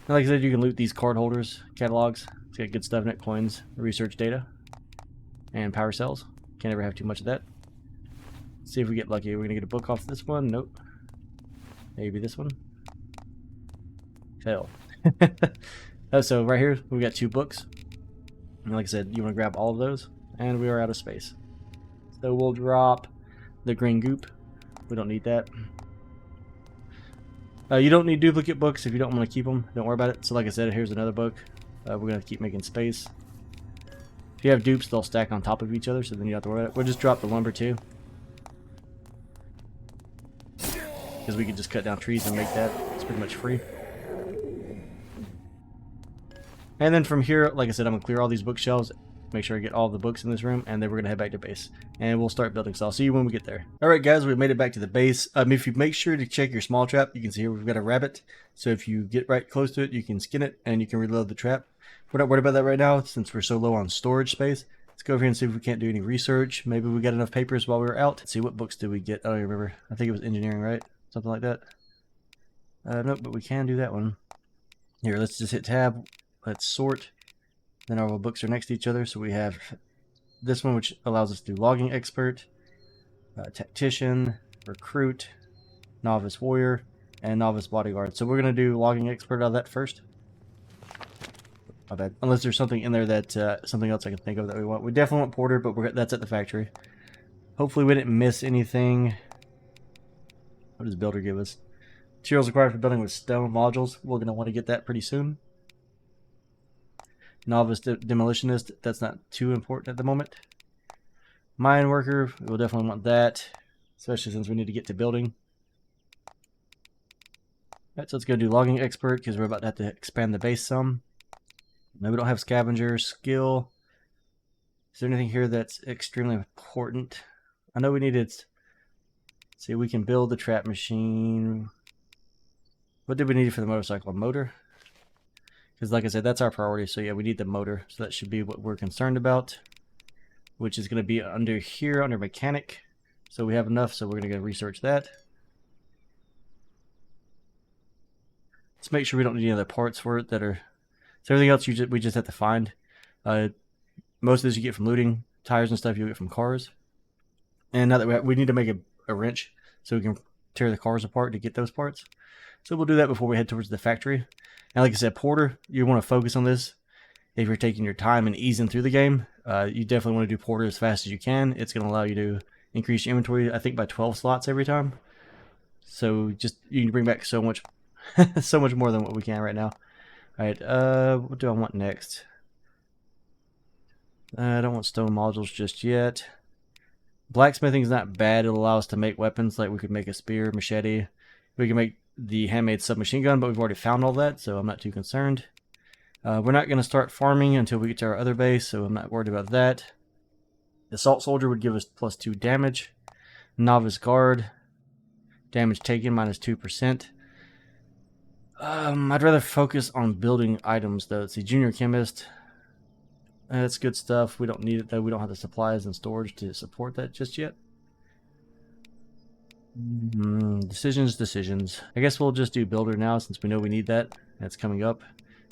And like I said, you can loot these card holders, catalogs. It's got good stuff in it. Coins, research data, and power cells. Can't ever have too much of that. Let's see if we get lucky. We're going to get a book off this one. Nope. Maybe this one. Hell. So right here we got 2 books, and like I said, you want to grab all of those, and we are out of space. So we'll drop the green goop. We don't need that. You don't need duplicate books if you don't want to keep them. Don't worry about it. So like I said, here's another book. We're going to keep making space. If you have dupes, they'll stack on top of each other, so then you don't have to worry about it. We'll just drop the lumber too. Because we can just cut down trees and make that. It's pretty much free. And then from here, like I said, I'm going to clear all these bookshelves. Make sure I get all the books in this room, and then we're going to head back to base. And we'll start building, so I'll see you when we get there. Alright guys, we made it back to the base. If you make sure to check your small trap, you can see here we've got a rabbit. So if you get right close to it, you can skin it, and you can reload the trap. We're not worried about that right now, since we're so low on storage space. Let's go over here and see if we can't do any research. Maybe we got enough papers while we were out. Let's see, what books did we get? I don't even remember. I think it was engineering, right? Something like that. Nope, but we can do that one. Here, let's just hit tab. Let's sort. Then our books are next to each other, so we have this one, which allows us to do logging expert, tactician, recruit, novice warrior, and novice bodyguard. So we're going to do logging expert out of that first. My bad. Unless there's something in there that something else I can think of that we want. We definitely want porter, but that's at the factory. Hopefully we didn't miss anything. What does builder give us? Materials required for building with stone modules. We're going to want to get that pretty soon. Novice demolitionist, that's not too important at the moment. Mine worker, we'll definitely want that, especially since we need to get to building. Alright, so let's go do logging expert because we're about to have to expand the base some. No, we don't have scavenger skill. Is there anything here that's extremely important? I know we needed. See, we can build the trap machine. What did we need for the motorcycle? A motor? Because like I said, that's our priority. So yeah, we need the motor. So that should be what we're concerned about. Which is going to be under here, under mechanic. So we have enough, so we're going to go research that. Let's make sure we don't need any other parts for it that are... So everything else we just have to find. Most of this you get from looting. Tires and stuff you get from cars. And now that we need to make a wrench so we can tear the cars apart to get those parts. So we'll do that before we head towards the factory. And like I said, porter, you want to focus on this. If you're taking your time and easing through the game, you definitely want to do porter as fast as you can. It's going to allow you to increase your inventory, I think, by 12 slots every time. So just you can bring back so much, so much more than what we can right now. All right, what do I want next? I don't want stone modules just yet. Blacksmithing is not bad. It'll allow us to make weapons. Like we could make a spear, machete. We can make the handmade submachine gun, but we've already found all that, so I'm not too concerned. We're not going to start farming until we get to our other base, so I'm not worried about that. The assault soldier would give us +2 damage. Novice guard, damage taken -2%. I'd rather focus on building items though. Let's see, junior chemist. That's good stuff. We don't need it though. We don't have the supplies and storage to support that just yet. Decisions. I guess we'll just do builder now since we know we need that. That's coming up.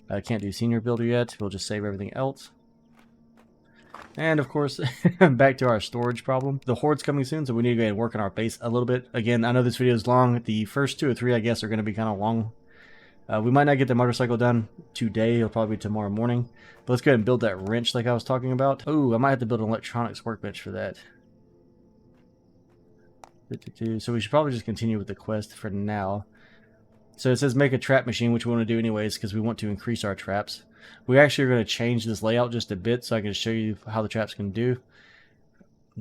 I can't do senior builder yet. We'll just save everything else. And of course, back to our storage problem. The horde's coming soon, so we need to go ahead and work on our base a little bit. Again, I know this video is long. The first 2 or 3, I guess, are going to be kind of long. We might not get the motorcycle done today. It'll probably be tomorrow morning. But let's go ahead and build that wrench like I was talking about. Oh, I might have to build an electronics workbench for that. So we should probably just continue with the quest for now. So it says make a trap machine, which we want to do anyways because we want to increase our traps. We actually are going to change this layout just a bit so I can show you how the traps can do.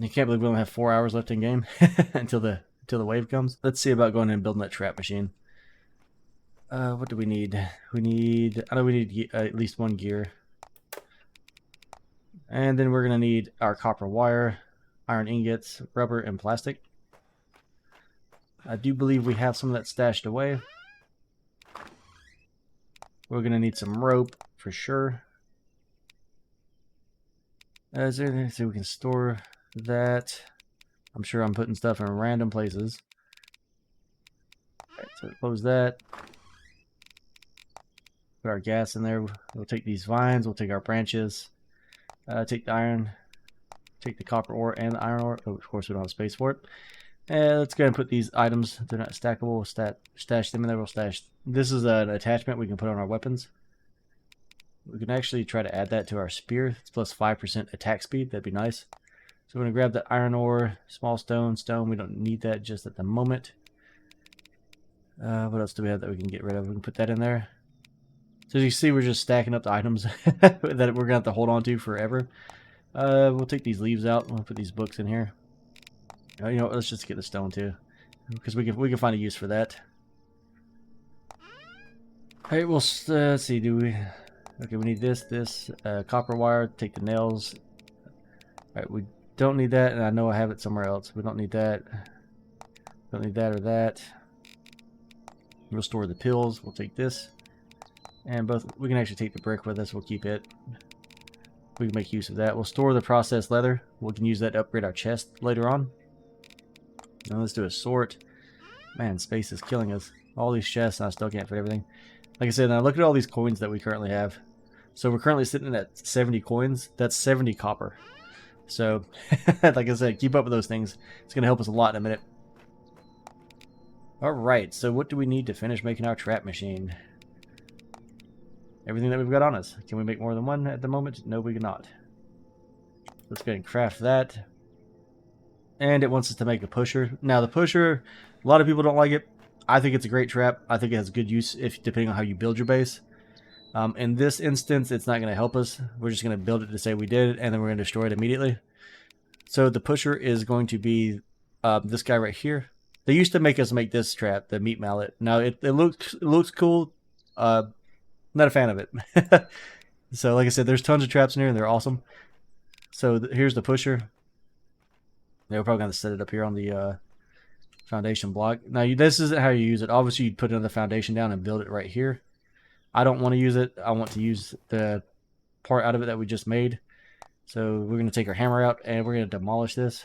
I can't believe we only have 4 hours left in game until the wave comes. Let's see about going ahead and building that trap machine. What do we need? I know we need at least 1 gear. And then we're going to need our copper wire, iron ingots, rubber, and plastic. I do believe we have some of that stashed away. We're going to need some rope for sure. Is there anything so we can store that? I'm sure I'm putting stuff in random places. Alright, so close that. Put our gas in there. We'll take these vines, we'll take our branches, take the iron, take the copper ore and the iron ore. Oh, of course we don't have space for it. And let's go ahead and put these items, they're not stackable, stash them in there. We'll stash. This is an attachment we can put on our weapons. We can actually try to add that to our spear. It's +5% attack speed, that'd be nice. So we're going to grab the iron ore, small stone. We don't need that just at the moment. What else do we have that we can get rid of? We can put that in there. So as you see, we're just stacking up the items that we're going to have to hold on to forever. We'll take these leaves out. We'll put these books in here. You know, let's just get the stone too, because we can find a use for that. All right, well, let's see. Do we? Okay, we need this copper wire. Take the nails. All right, we don't need that, and I know I have it somewhere else. We don't need that. Don't need that or that. We'll store the pills. We'll take this, and both. We can actually take the brick with us. We'll keep it. We can make use of that. We'll store the processed leather. We can use that to upgrade our chest later on. Now let's do a sort. Man, space is killing us. All these chests, and I still can't fit everything. Like I said, now look at all these coins that we currently have. So we're currently sitting at 70 coins. That's 70 copper. So, like I said, keep up with those things. It's going to help us a lot in a minute. Alright, so what do we need to finish making our trap machine? Everything that we've got on us. Can we make more than one at the moment? No, we cannot. Let's go ahead and craft that. And it wants us to make a pusher. Now, the pusher, a lot of people don't like it. I think it's a great trap. I think it has good use depending on how you build your base. In this instance, it's not going to help us. We're just going to build it to say we did it, and then we're going to destroy it immediately. So the pusher is going to be this guy right here. They used to make us make this trap, the meat mallet. Now it looks cool. Not a fan of it. So like I said, there's tons of traps in here, and they're awesome. So here's the pusher. We're probably going to set it up here on the foundation block. Now this isn't how you use it. Obviously, you'd put another foundation down and build it right here. I don't want to use it. I want to use the part out of it that we just made. So we're going to take our hammer out and we're going to demolish this.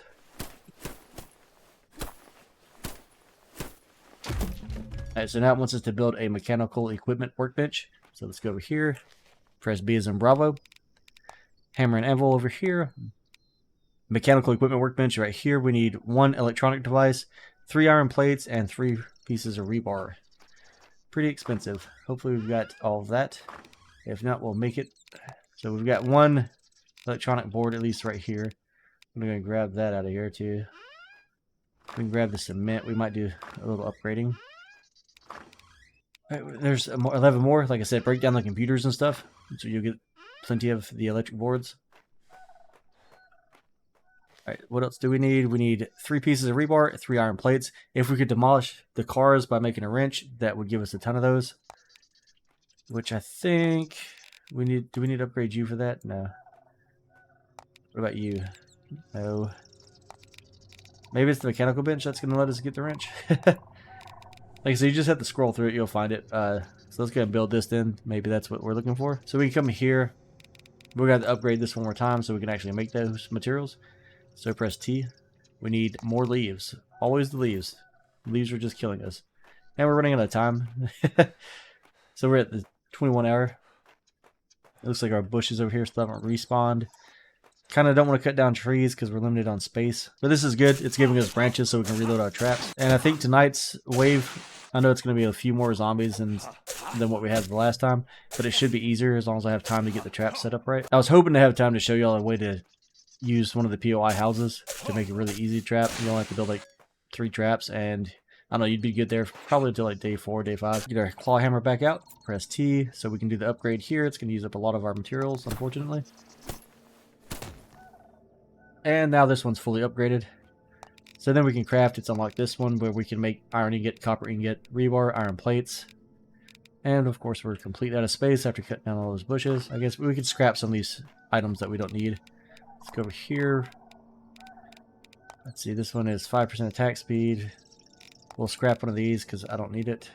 Alright, so now it wants us to build a mechanical equipment workbench. So let's go over here. Press B as in Bravo. Hammer and anvil over here. Mechanical equipment workbench right here. We need 1 electronic device, 3 iron plates, and 3 pieces of rebar. Pretty expensive. Hopefully we've got all of that. If not, we'll make it. So we've got 1 electronic board at least right here. I'm going to grab that out of here too. We can grab the cement. We might do a little upgrading. All right, there's 11 more. Like I said, break down the computers and stuff, so you'll get plenty of the electric boards. Alright, what else do we need? We need 3 pieces of rebar, 3 iron plates. If we could demolish the cars by making a wrench, that would give us a ton of those. Which I think we need. Do we need to upgrade you for that? No. What about you? No. Maybe it's the mechanical bench that's going to let us get the wrench. Like I said, you just have to scroll through it, you'll find it. So let's go ahead and build this then. Maybe that's what we're looking for. So we can come here. We're going to have to upgrade this one more time so we can actually make those materials. So press T. We need more leaves. Always the leaves. Leaves are just killing us. And we're running out of time. So we're at the 21 hour. It looks like our bushes over here still haven't respawned. Kind of don't want to cut down trees because we're limited on space. But this is good. It's giving us branches so we can reload our traps. And I think tonight's wave, I know it's going to be a few more zombies than what we had the last time. But it should be easier as long as I have time to get the trap set up right. I was hoping to have time to show y'all a way to use one of the POI houses to make a really easy trap. You only have to build like 3 traps, and I don't know, you'd be good there probably until like day 4, day 5. Get our claw hammer back out, press T so we can do the upgrade here. It's going to use up a lot of our materials, unfortunately. And now this one's fully upgraded. So then we can craft. It's unlocked this one where we can make iron ingot, copper ingot, rebar, iron plates. And of course we're completely out of space after cutting down all those bushes. I guess we could scrap some of these items that we don't need. Let's go over here. Let's see, this one is 5% attack speed. We'll scrap one of these because I don't need it.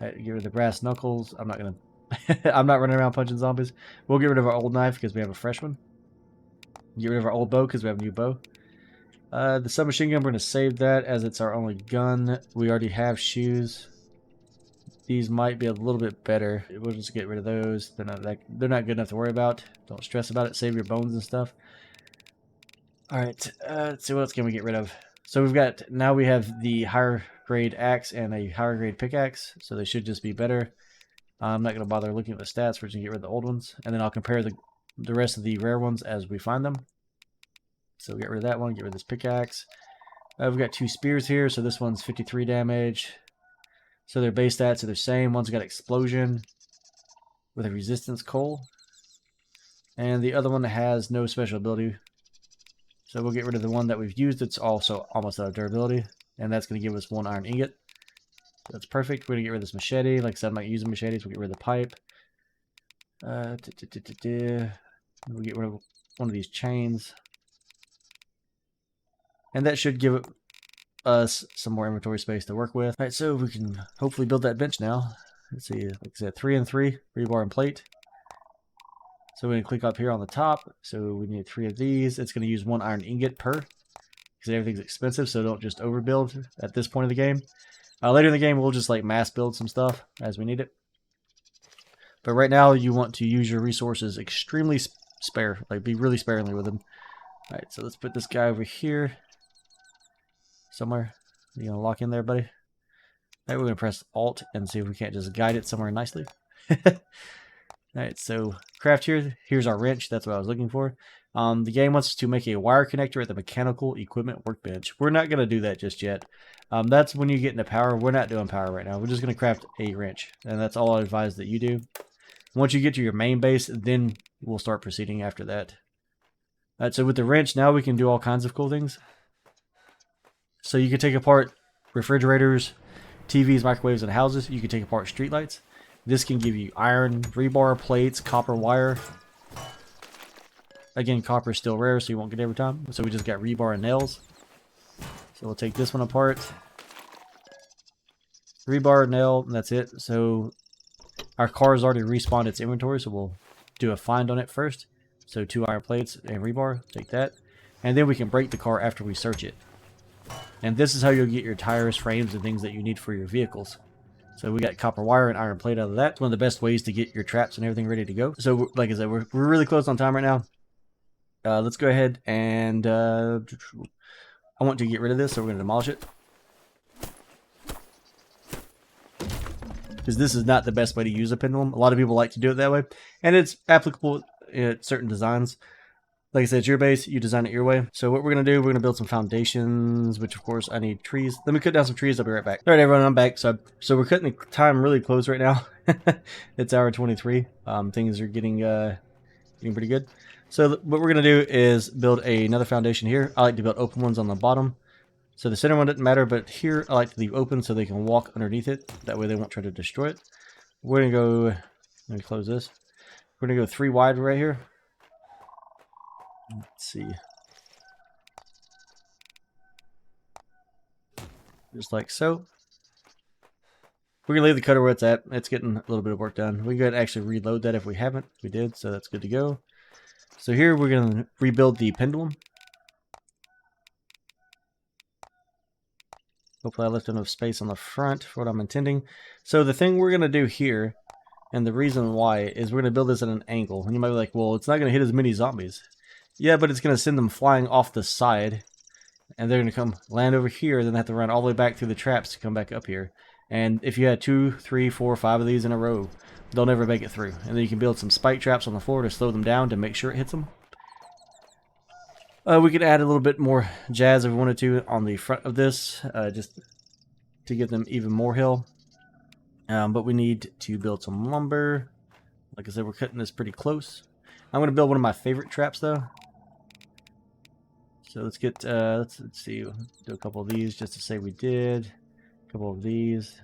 Right, get rid of the brass knuckles. I'm not gonna I'm not running around punching zombies. We'll get rid of our old knife because we have a fresh one. Get rid of our old bow because we have a new bow. The submachine gun, we're going to save that as it's our only gun. We already have shoes. These might be a little bit better. We'll just get rid of those. They're not good enough to worry about. Don't stress about it. Save your bones and stuff. Alright, let's see what else can we get rid of. So we have the higher grade axe and a higher grade pickaxe. So they should just be better. I'm not going to bother looking at the stats. We're just going to get rid of the old ones. And then I'll compare the rest of the rare ones as we find them. So get rid of that one, get rid of this pickaxe. We've got 2 spears here, so this one's 53 damage. So their base stats are the same. One's got explosion with a resistance coal. And the other one has no special ability. So we'll get rid of the one that we've used. It's also almost out of durability. And that's going to give us 1 iron ingot. That's perfect. We're going to get rid of this machete. Like I said, I'm not using machetes. We'll get rid of the pipe. We'll get rid of one of these chains. And that should give us some more inventory space to work with. All right, so we can hopefully build that bench now. Let's see, like I said, 3 and 3, rebar and plate. So we're going to click up here on the top. So we need 3 of these. It's going to use 1 iron ingot per, because everything's expensive, so don't just overbuild at this point of the game. Later in the game, we'll just like mass build some stuff as we need it. But right now, you want to use your resources extremely spare, like be really sparingly with them. All right, so let's put this guy over here somewhere. You gonna lock in there, buddy? All right, we're gonna press Alt and see if we can't just guide it somewhere nicely. All right, so craft here. Here's our wrench. That's what I was looking for. The game wants us to make a wire connector at the mechanical equipment workbench. We're not gonna do that just yet. That's when you get into power. We're not doing power right now. We're just gonna craft a wrench, and that's all I advise that you do. Once you get to your main base, then we'll start proceeding after that. All right, so with the wrench, now we can do all kinds of cool things. So you can take apart refrigerators, TVs, microwaves, and houses. You can take apart streetlights. This can give you iron, rebar, plates, copper wire. Again, copper is still rare, so you won't get it every time. So we just got rebar and nails. So we'll take this one apart. Rebar, nail, and that's it. So our car has already respawned its inventory, so we'll do a find on it first. So 2 iron plates and rebar, take that. And then we can break the car after we search it. And this is how you'll get your tires, frames, and things that you need for your vehicles. So we got copper wire and iron plate out of that. It's one of the best ways to get your traps and everything ready to go. So like I said, we're really close on time right now. Let's go ahead and I want to get rid of this, so we're going to demolish it. Because this is not the best way to use a pendulum. A lot of people like to do it that way. And it's applicable in certain designs. Like I said, it's your base. You design it your way. So what we're going to do, we're going to build some foundations, which of course I need trees. Let me cut down some trees. I'll be right back. All right, everyone, I'm back. So we're cutting the time really close right now. It's hour 23. Things are getting pretty good. So what we're going to do is build another foundation here. I like to build open ones on the bottom. So the center one doesn't matter, but here I like to leave open so they can walk underneath it. That way they won't try to destroy it. We're going to go, let me close this. We're going to go 3 wide right here. Let's see. Just like so. We're going to leave the cutter where it's at. It's getting a little bit of work done. We can go ahead and actually reload that if we haven't. We did, so that's good to go. So here we're going to rebuild the pendulum. Hopefully I left enough space on the front for what I'm intending. So the thing we're going to do here, and the reason why, is we're going to build this at an angle. And you might be like, well, it's not going to hit as many zombies. Yeah, but it's going to send them flying off the side. And they're going to come land over here, then they have to run all the way back through the traps to come back up here. And if you had 2, 3, 4, 5 of these in a row, they'll never make it through. And then you can build some spike traps on the floor to slow them down to make sure it hits them. We could add a little bit more jazz if we wanted to on the front of this, just to give them even more hill. But we need to build some lumber. Like I said, we're cutting this pretty close. I'm going to build one of my favorite traps, though. So let's get, let's see, do a couple of these just to say we did. A couple of these.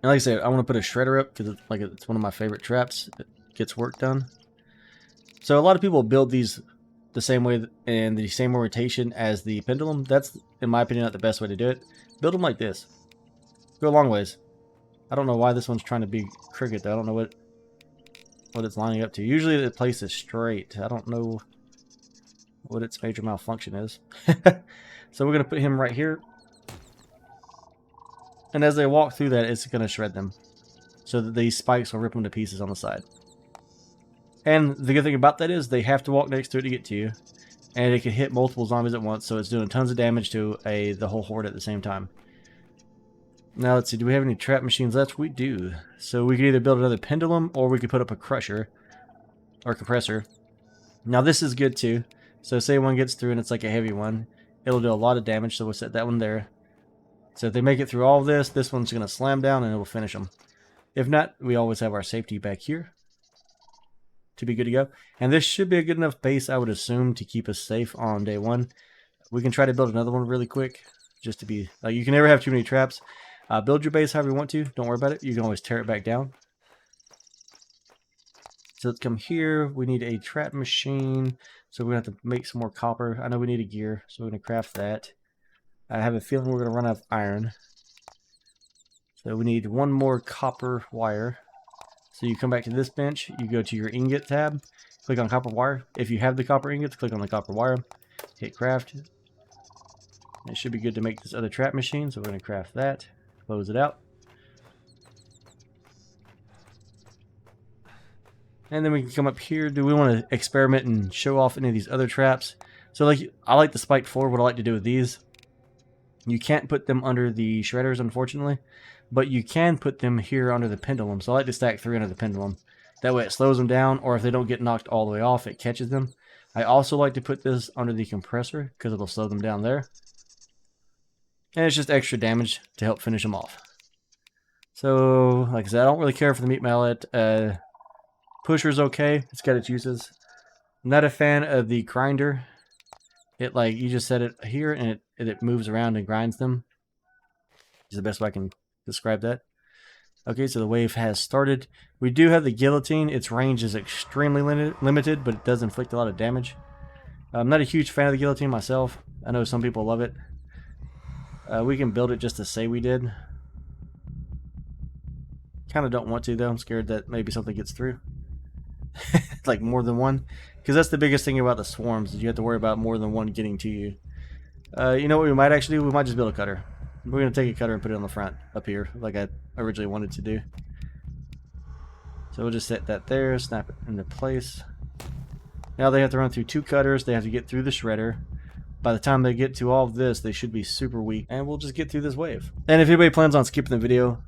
And like I said, I want to put a shredder up because it's one of my favorite traps. It gets work done. So a lot of people build these the same way and the same orientation as the pendulum. That's, in my opinion, not the best way to do it. Build them like this. Go a long ways. I don't know why this one's trying to be crooked, though. I don't know what it's lining up to. Usually the place is straight. I don't know what its major malfunction is. So we're going to put him right here. And as they walk through that, it's going to shred them. So that these spikes will rip them to pieces on the side. And the good thing about that is they have to walk next to it to get to you. And it can hit multiple zombies at once, so it's doing tons of damage to the whole horde at the same time. Now let's see, do we have any trap machines left? We do. So we could either build another pendulum, or we could put up a crusher. or compressor. Now this is good too. So say one gets through and it's like a heavy one, it'll do a lot of damage, so we'll set that one there. So if they make it through all of this one's going to slam down and it will finish them. If not, we always have our safety back here to be good to go. And this should be a good enough base, I would assume, to keep us safe on day one. We can try to build another one really quick, just to be, like, you can never have too many traps. Build your base however you want to. Don't worry about it. You can always tear it back down. So let's come here. We need a trap machine. So we're going to have to make some more copper. I know we need a gear, so we're going to craft that. I have a feeling we're going to run out of iron. So we need one more copper wire. So you come back to this bench, you go to your ingot tab, click on copper wire. If you have the copper ingots, click on the copper wire, hit craft. It should be good to make this other trap machine, so we're going to craft that, close it out. And then we can come up here. Do we want to experiment and show off any of these other traps? So like, I like the spiked floor. What I like to do with these, you can't put them under the shredders, unfortunately, but you can put them here under the pendulum. So I like to stack 3 under the pendulum. That way it slows them down, or if they don't get knocked all the way off, it catches them. I also like to put this under the compressor because it'll slow them down there. And it's just extra damage to help finish them off. So, like I said, I don't really care for the meat mallet. Pusher's okay. It's got its uses. I'm not a fan of the grinder. It, like, you just set it here and it moves around and grinds them. Is the best way I can describe that. Okay, so the wave has started. We do have the guillotine. Its range is extremely limited, but it does inflict a lot of damage. I'm not a huge fan of the guillotine myself. I know some people love it. We can build it just to say we did. Kind of don't want to, though. I'm scared that maybe something gets through. Like more than one. Because that's the biggest thing about the swarms, is you have to worry about more than one getting to you. You know what we might actually do? We might just build a cutter. We're going to take a cutter and put it on the front, up here, like I originally wanted to do. So we'll just set that there, snap it into place. Now they have to run through 2 cutters. They have to get through the shredder. By the time they get to all of this, they should be super weak, and we'll just get through this wave. And if anybody plans on skipping the video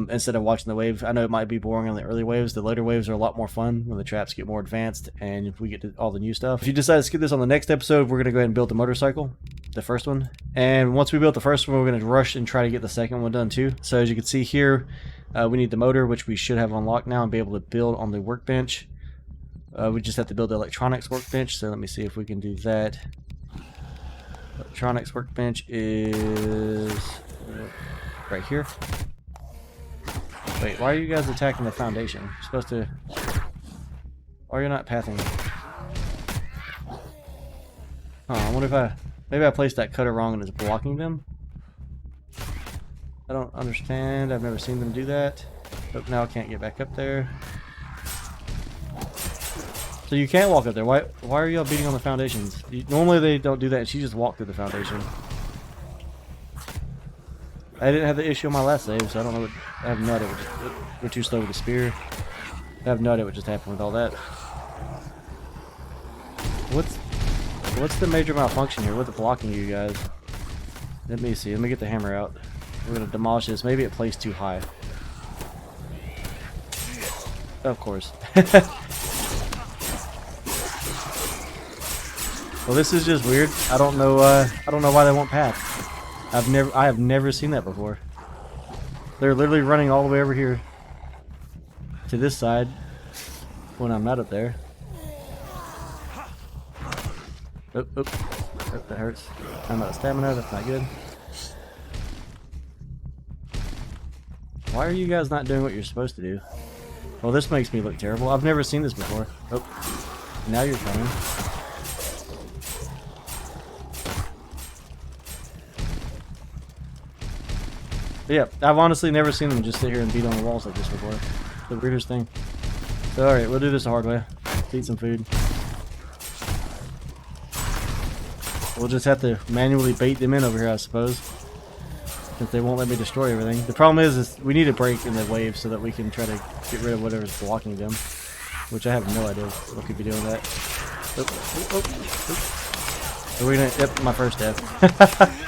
instead of watching the wave, I know it might be boring on the early waves. The later waves are a lot more fun when the traps get more advanced and if we get to all the new stuff. If you decide to skip this on the next episode, we're going to go ahead and build the motorcycle, the first one. And once we build the first one, we're going to rush and try to get the second one done too. So as you can see here, we need the motor, which we should have unlocked now and be able to build on the workbench. We just have to build the electronics workbench, so let me see if we can do that. Electronics workbench is right here. Wait, why are you guys attacking the foundation? You're supposed to... Or you're not pathing. Oh, I wonder if maybe I placed that cutter wrong and it's blocking them? I don't understand. I've never seen them do that. But now I can't get back up there. So you can't walk up there. Why are y'all beating on the foundations? Normally they don't do that. She just walked through the foundation. I didn't have the issue on my last save, so I don't know what... I have no idea what we're too slow with the spear. I have no idea what just happened with all that. What's the major malfunction here? What's blocking you guys? Let me see. Let me get the hammer out. We're going to demolish this. Maybe it placed too high. Of course. Well, this is just weird. I don't know why they won't path. I have never seen that before. They're literally running all the way over here to this side when I'm not up there. Oop, oop. Oh, that hurts. I'm out of stamina. That's not good. Why are you guys not doing what you're supposed to do? Well, this makes me look terrible. I've never seen this before. Oh, now you're coming. But yeah, I've honestly never seen them just sit here and beat on the walls like this before. The weirdest thing. So alright, we'll do this the hard way. Let's eat some food. We'll just have to manually bait them in over here, I suppose. Since they won't let me destroy everything. The problem is we need a break in the wave so that we can try to get rid of whatever's blocking them. Which I have no idea what could be doing that. Oh, oh, oh, oh. So we're gonna... Yep, my first death.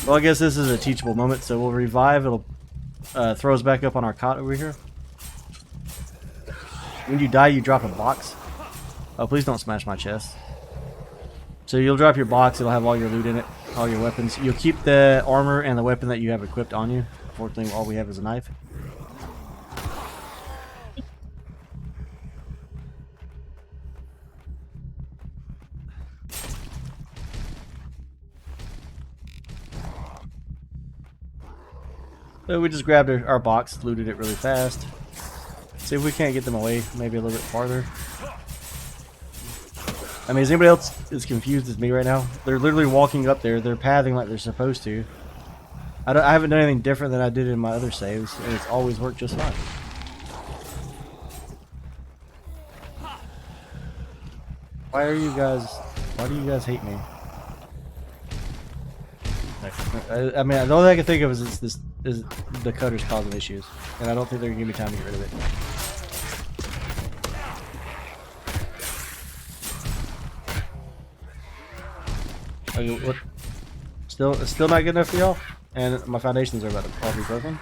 Well, I guess this is a teachable moment, so we'll revive. It'll throw us back up on our cot over here. When you die, you drop a box. Oh, please don't smash my chest. So you'll drop your box, it'll have all your loot in it, all your weapons. You'll keep the armor and the weapon that you have equipped on you. Unfortunately, all we have is a knife. So we just grabbed our box, looted it really fast. See if we can't get them away, maybe a little bit farther. I mean, is anybody else as confused as me right now? They're literally walking up there. They're pathing like they're supposed to. I haven't done anything different than I did in my other saves, and it's always worked just fine. Why do you guys hate me? I mean, the only thing I can think of is the cutter's causing issues, and I don't think they're gonna give me time to get rid of it. Okay, what? Still not good enough for y'all? And my foundations are about to all be broken.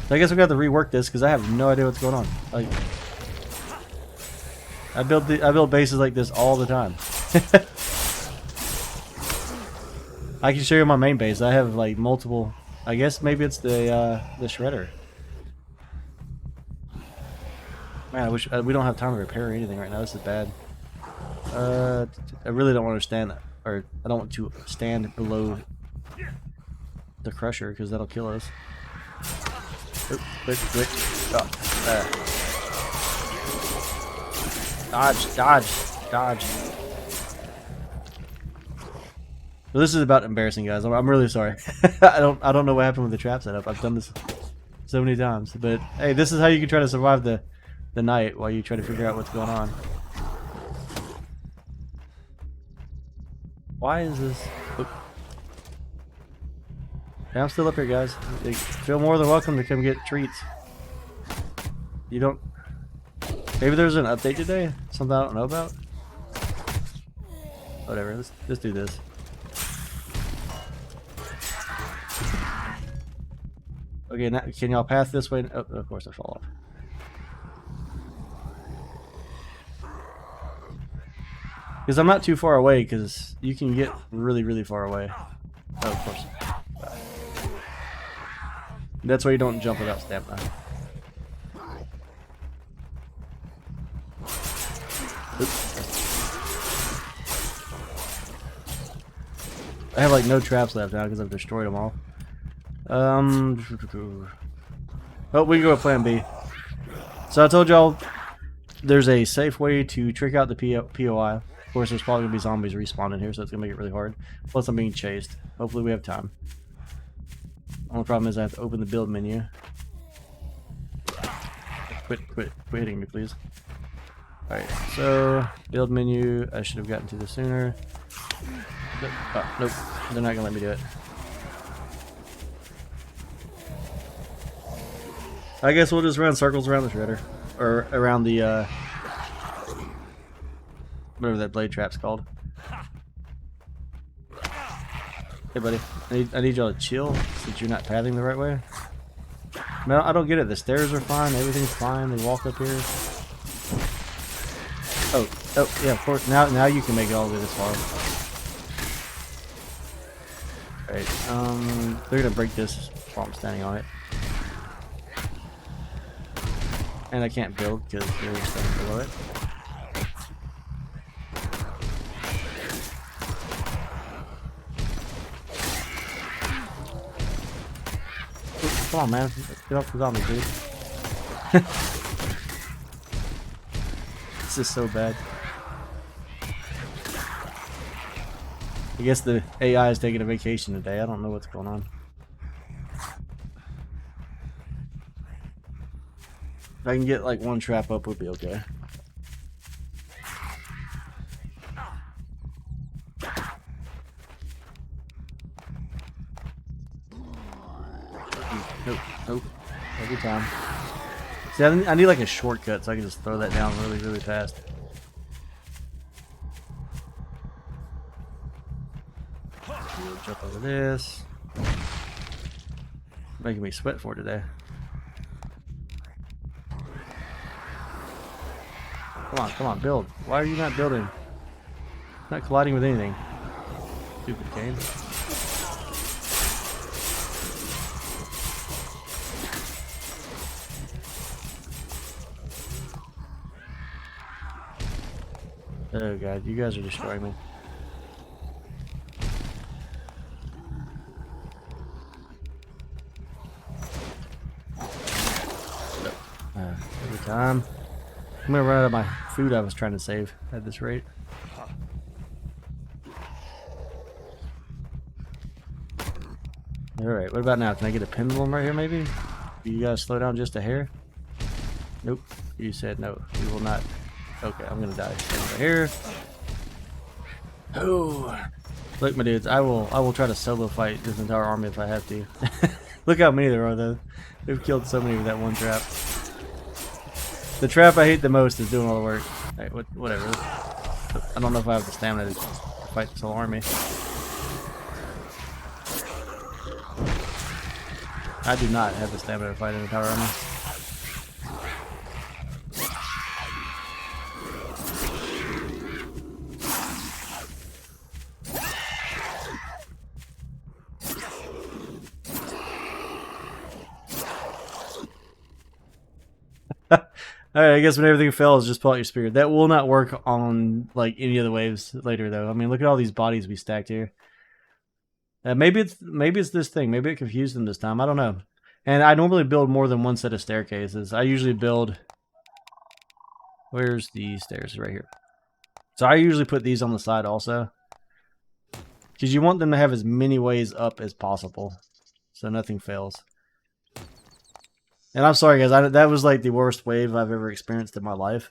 So I guess we got to rework this because I have no idea what's going on. Like, I build bases like this all the time. I can show you my main base. I have like multiple. I guess maybe it's the shredder. Man, I wish we don't have time to repair anything right now. This is bad. I really don't want to stand, or I don't want to stand below the crusher because that'll kill us. Oh, quick. Oh, dodge. Well, this is about embarrassing, guys. I'm really sorry. I don't know what happened with the trap setup. I've done this so many times, but hey, this is how you can try to survive the night while you try to figure out what's going on. Why is this? Oh. Yeah, I'm still up here, guys. You feel more than welcome to come get treats. You don't. Maybe there's an update today? Something I don't know about? Whatever, let's do this. Okay, now, can y'all pass this way? Oh, of course I fall off. Because I'm not too far away, because you can get really, really far away. Oh, of course. That's why you don't jump without stamina. Oops. I have like no traps left now because I've destroyed them all. Oh, we can go with plan B. So I told y'all there's a safe way to trick out the POI. Of course, there's probably going to be zombies respawning here, so it's going to make it really hard. Plus, I'm being chased. Hopefully, we have time. Only problem is I have to open the build menu. Quit hitting me, please. Alright, so build menu. I should have gotten to this sooner. Oh, nope. They're not going to let me do it. I guess we'll just run circles around the shredder. Or around the, whatever that blade trap's called. Hey, buddy. I need y'all to chill since you're not pathing the right way. No, I don't get it. The stairs are fine. Everything's fine. They walk up here. Oh, yeah, of course. Now you can make it all the way this far. Alright, they're gonna break this while I'm standing on it. And I can't build because they're standing below it. Oops, come on, man. Get off the zombie, dude. This is so bad. I guess the AI is taking a vacation today. I don't know what's going on. If I can get like one trap up, we'll be okay. Nope. Every time. See, I need like a shortcut so I can just throw that down really, really fast. We'll jump over this. Making me sweat for today. Come on, build. Why are you not building? Not colliding with anything. Stupid game. Oh god, you guys are destroying me. Every time. I'm gonna run out of my food I was trying to save at this rate. Alright, what about now? Can I get a pendulum right here maybe? Do you guys slow down just a hair? Nope. You said no. You will not. Okay, I'm gonna die. Stand right here. Oh, look, my dudes. I will try to solo fight this entire army if I have to. Look how many there are though. They've killed so many with that one trap. The trap I hate the most is doing all the work. Right, whatever. I don't know if I have the stamina to fight this whole army. I do not have the stamina to fight an entire army. Alright, I guess when everything fails, just pull out your spear. That will not work on like any of the waves later, though. I mean, look at all these bodies we stacked here. Maybe it's this thing. Maybe it confused them this time. I don't know. And I normally build more than one set of staircases. I usually build. Where's the stairs? Right here. So I usually put these on the side also, because you want them to have as many ways up as possible, so nothing fails. And I'm sorry, guys. That was like the worst wave I've ever experienced in my life.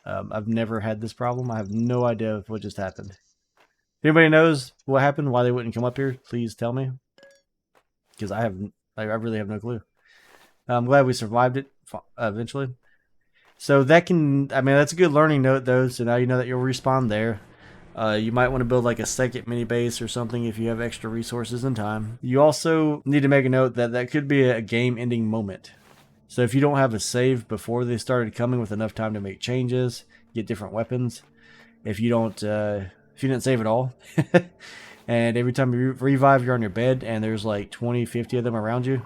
I've never had this problem. I have no idea what just happened. If anybody knows what happened, why they wouldn't come up here, please tell me. Because I really have no clue. I'm glad we survived it eventually. So that can, I mean, that's a good learning note though. So now you know that you'll respawn there. You might want to build like a second mini base or something if you have extra resources and time. You also need to make a note that that could be a game-ending moment. So if you don't have a save before they started coming with enough time to make changes, get different weapons, if you didn't save at all, and every time you revive, you're on your bed, and there's like 20, 50 of them around you,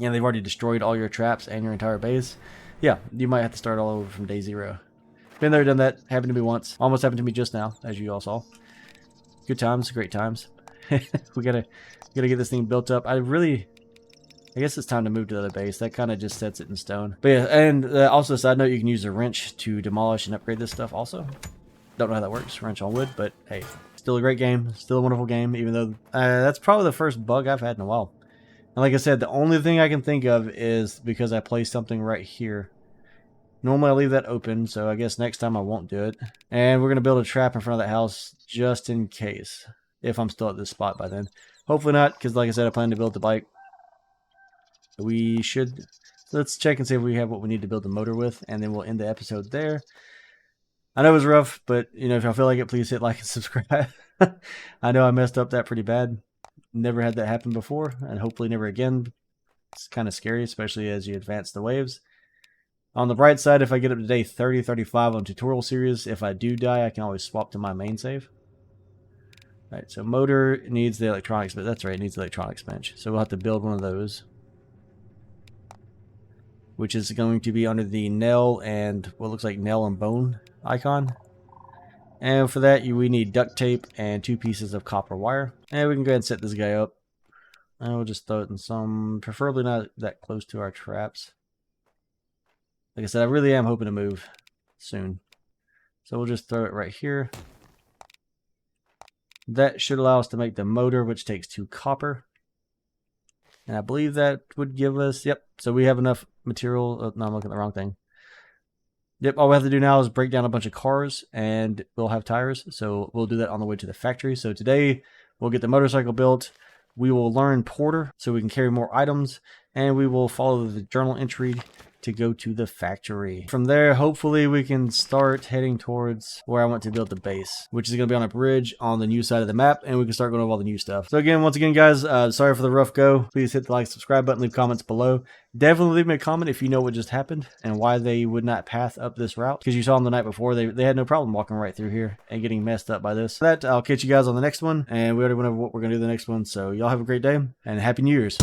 and they've already destroyed all your traps and your entire base, yeah, you might have to start all over from day zero. Been there, done that. Happened to me once. Almost happened to me just now, as you all saw. Good times, great times. we gotta get this thing built up. I guess it's time to move to the other base. That kind of just sets it in stone. But yeah, and also, side note, you can use a wrench to demolish and upgrade this stuff also. Don't know how that works, wrench on wood, but hey, still a great game. Still a wonderful game, even though that's probably the first bug I've had in a while. And like I said, the only thing I can think of is because I placed something right here. Normally I leave that open, so I guess next time I won't do it. And we're going to build a trap in front of that house just in case, if I'm still at this spot by then. Hopefully not, because like I said, I plan to build the bike. We should. Let's check and see if we have what we need to build the motor with, and then we'll end the episode there. I know it was rough, but you know, if y'all feel like it, please hit like and subscribe. I know I messed up that pretty bad. Never had that happen before, and hopefully never again. It's kind of scary, especially as you advance the waves. On the bright side, if I get up to day 30, 35 on tutorial series, if I do die, I can always swap to my main save. Alright, so motor needs the electronics, but that's right, it needs the electronics bench. So we'll have to build one of those, which is going to be under the nail and what looks like nail and bone icon. And for that, we need duct tape and 2 pieces of copper wire. And we can go ahead and set this guy up. And we'll just throw it in some, preferably not that close to our traps. Like I said, I really am hoping to move soon. So we'll just throw it right here. That should allow us to make the motor, which takes 2 copper. And I believe that would give us, yep, so we have enough material. Oh, no, I'm looking at the wrong thing. Yep, all we have to do now is break down a bunch of cars and we'll have tires. So we'll do that on the way to the factory. So today we'll get the motorcycle built. We will learn Porter so we can carry more items. And we will follow the journal entry to go to the factory. From there, hopefully we can start heading towards where I want to build the base, which is going to be on a bridge on the new side of the map, and we can start going over all the new stuff. So again, once again, guys, sorry for the rough go. Please hit the like, subscribe button, leave comments below. Definitely leave me a comment if you know what just happened and why they would not path up this route, because you saw them the night before, they had no problem walking right through here and getting messed up by this. For that, I'll catch you guys on the next one, and we already went over what we're going to do the next one. So y'all have a great day and Happy New Year's.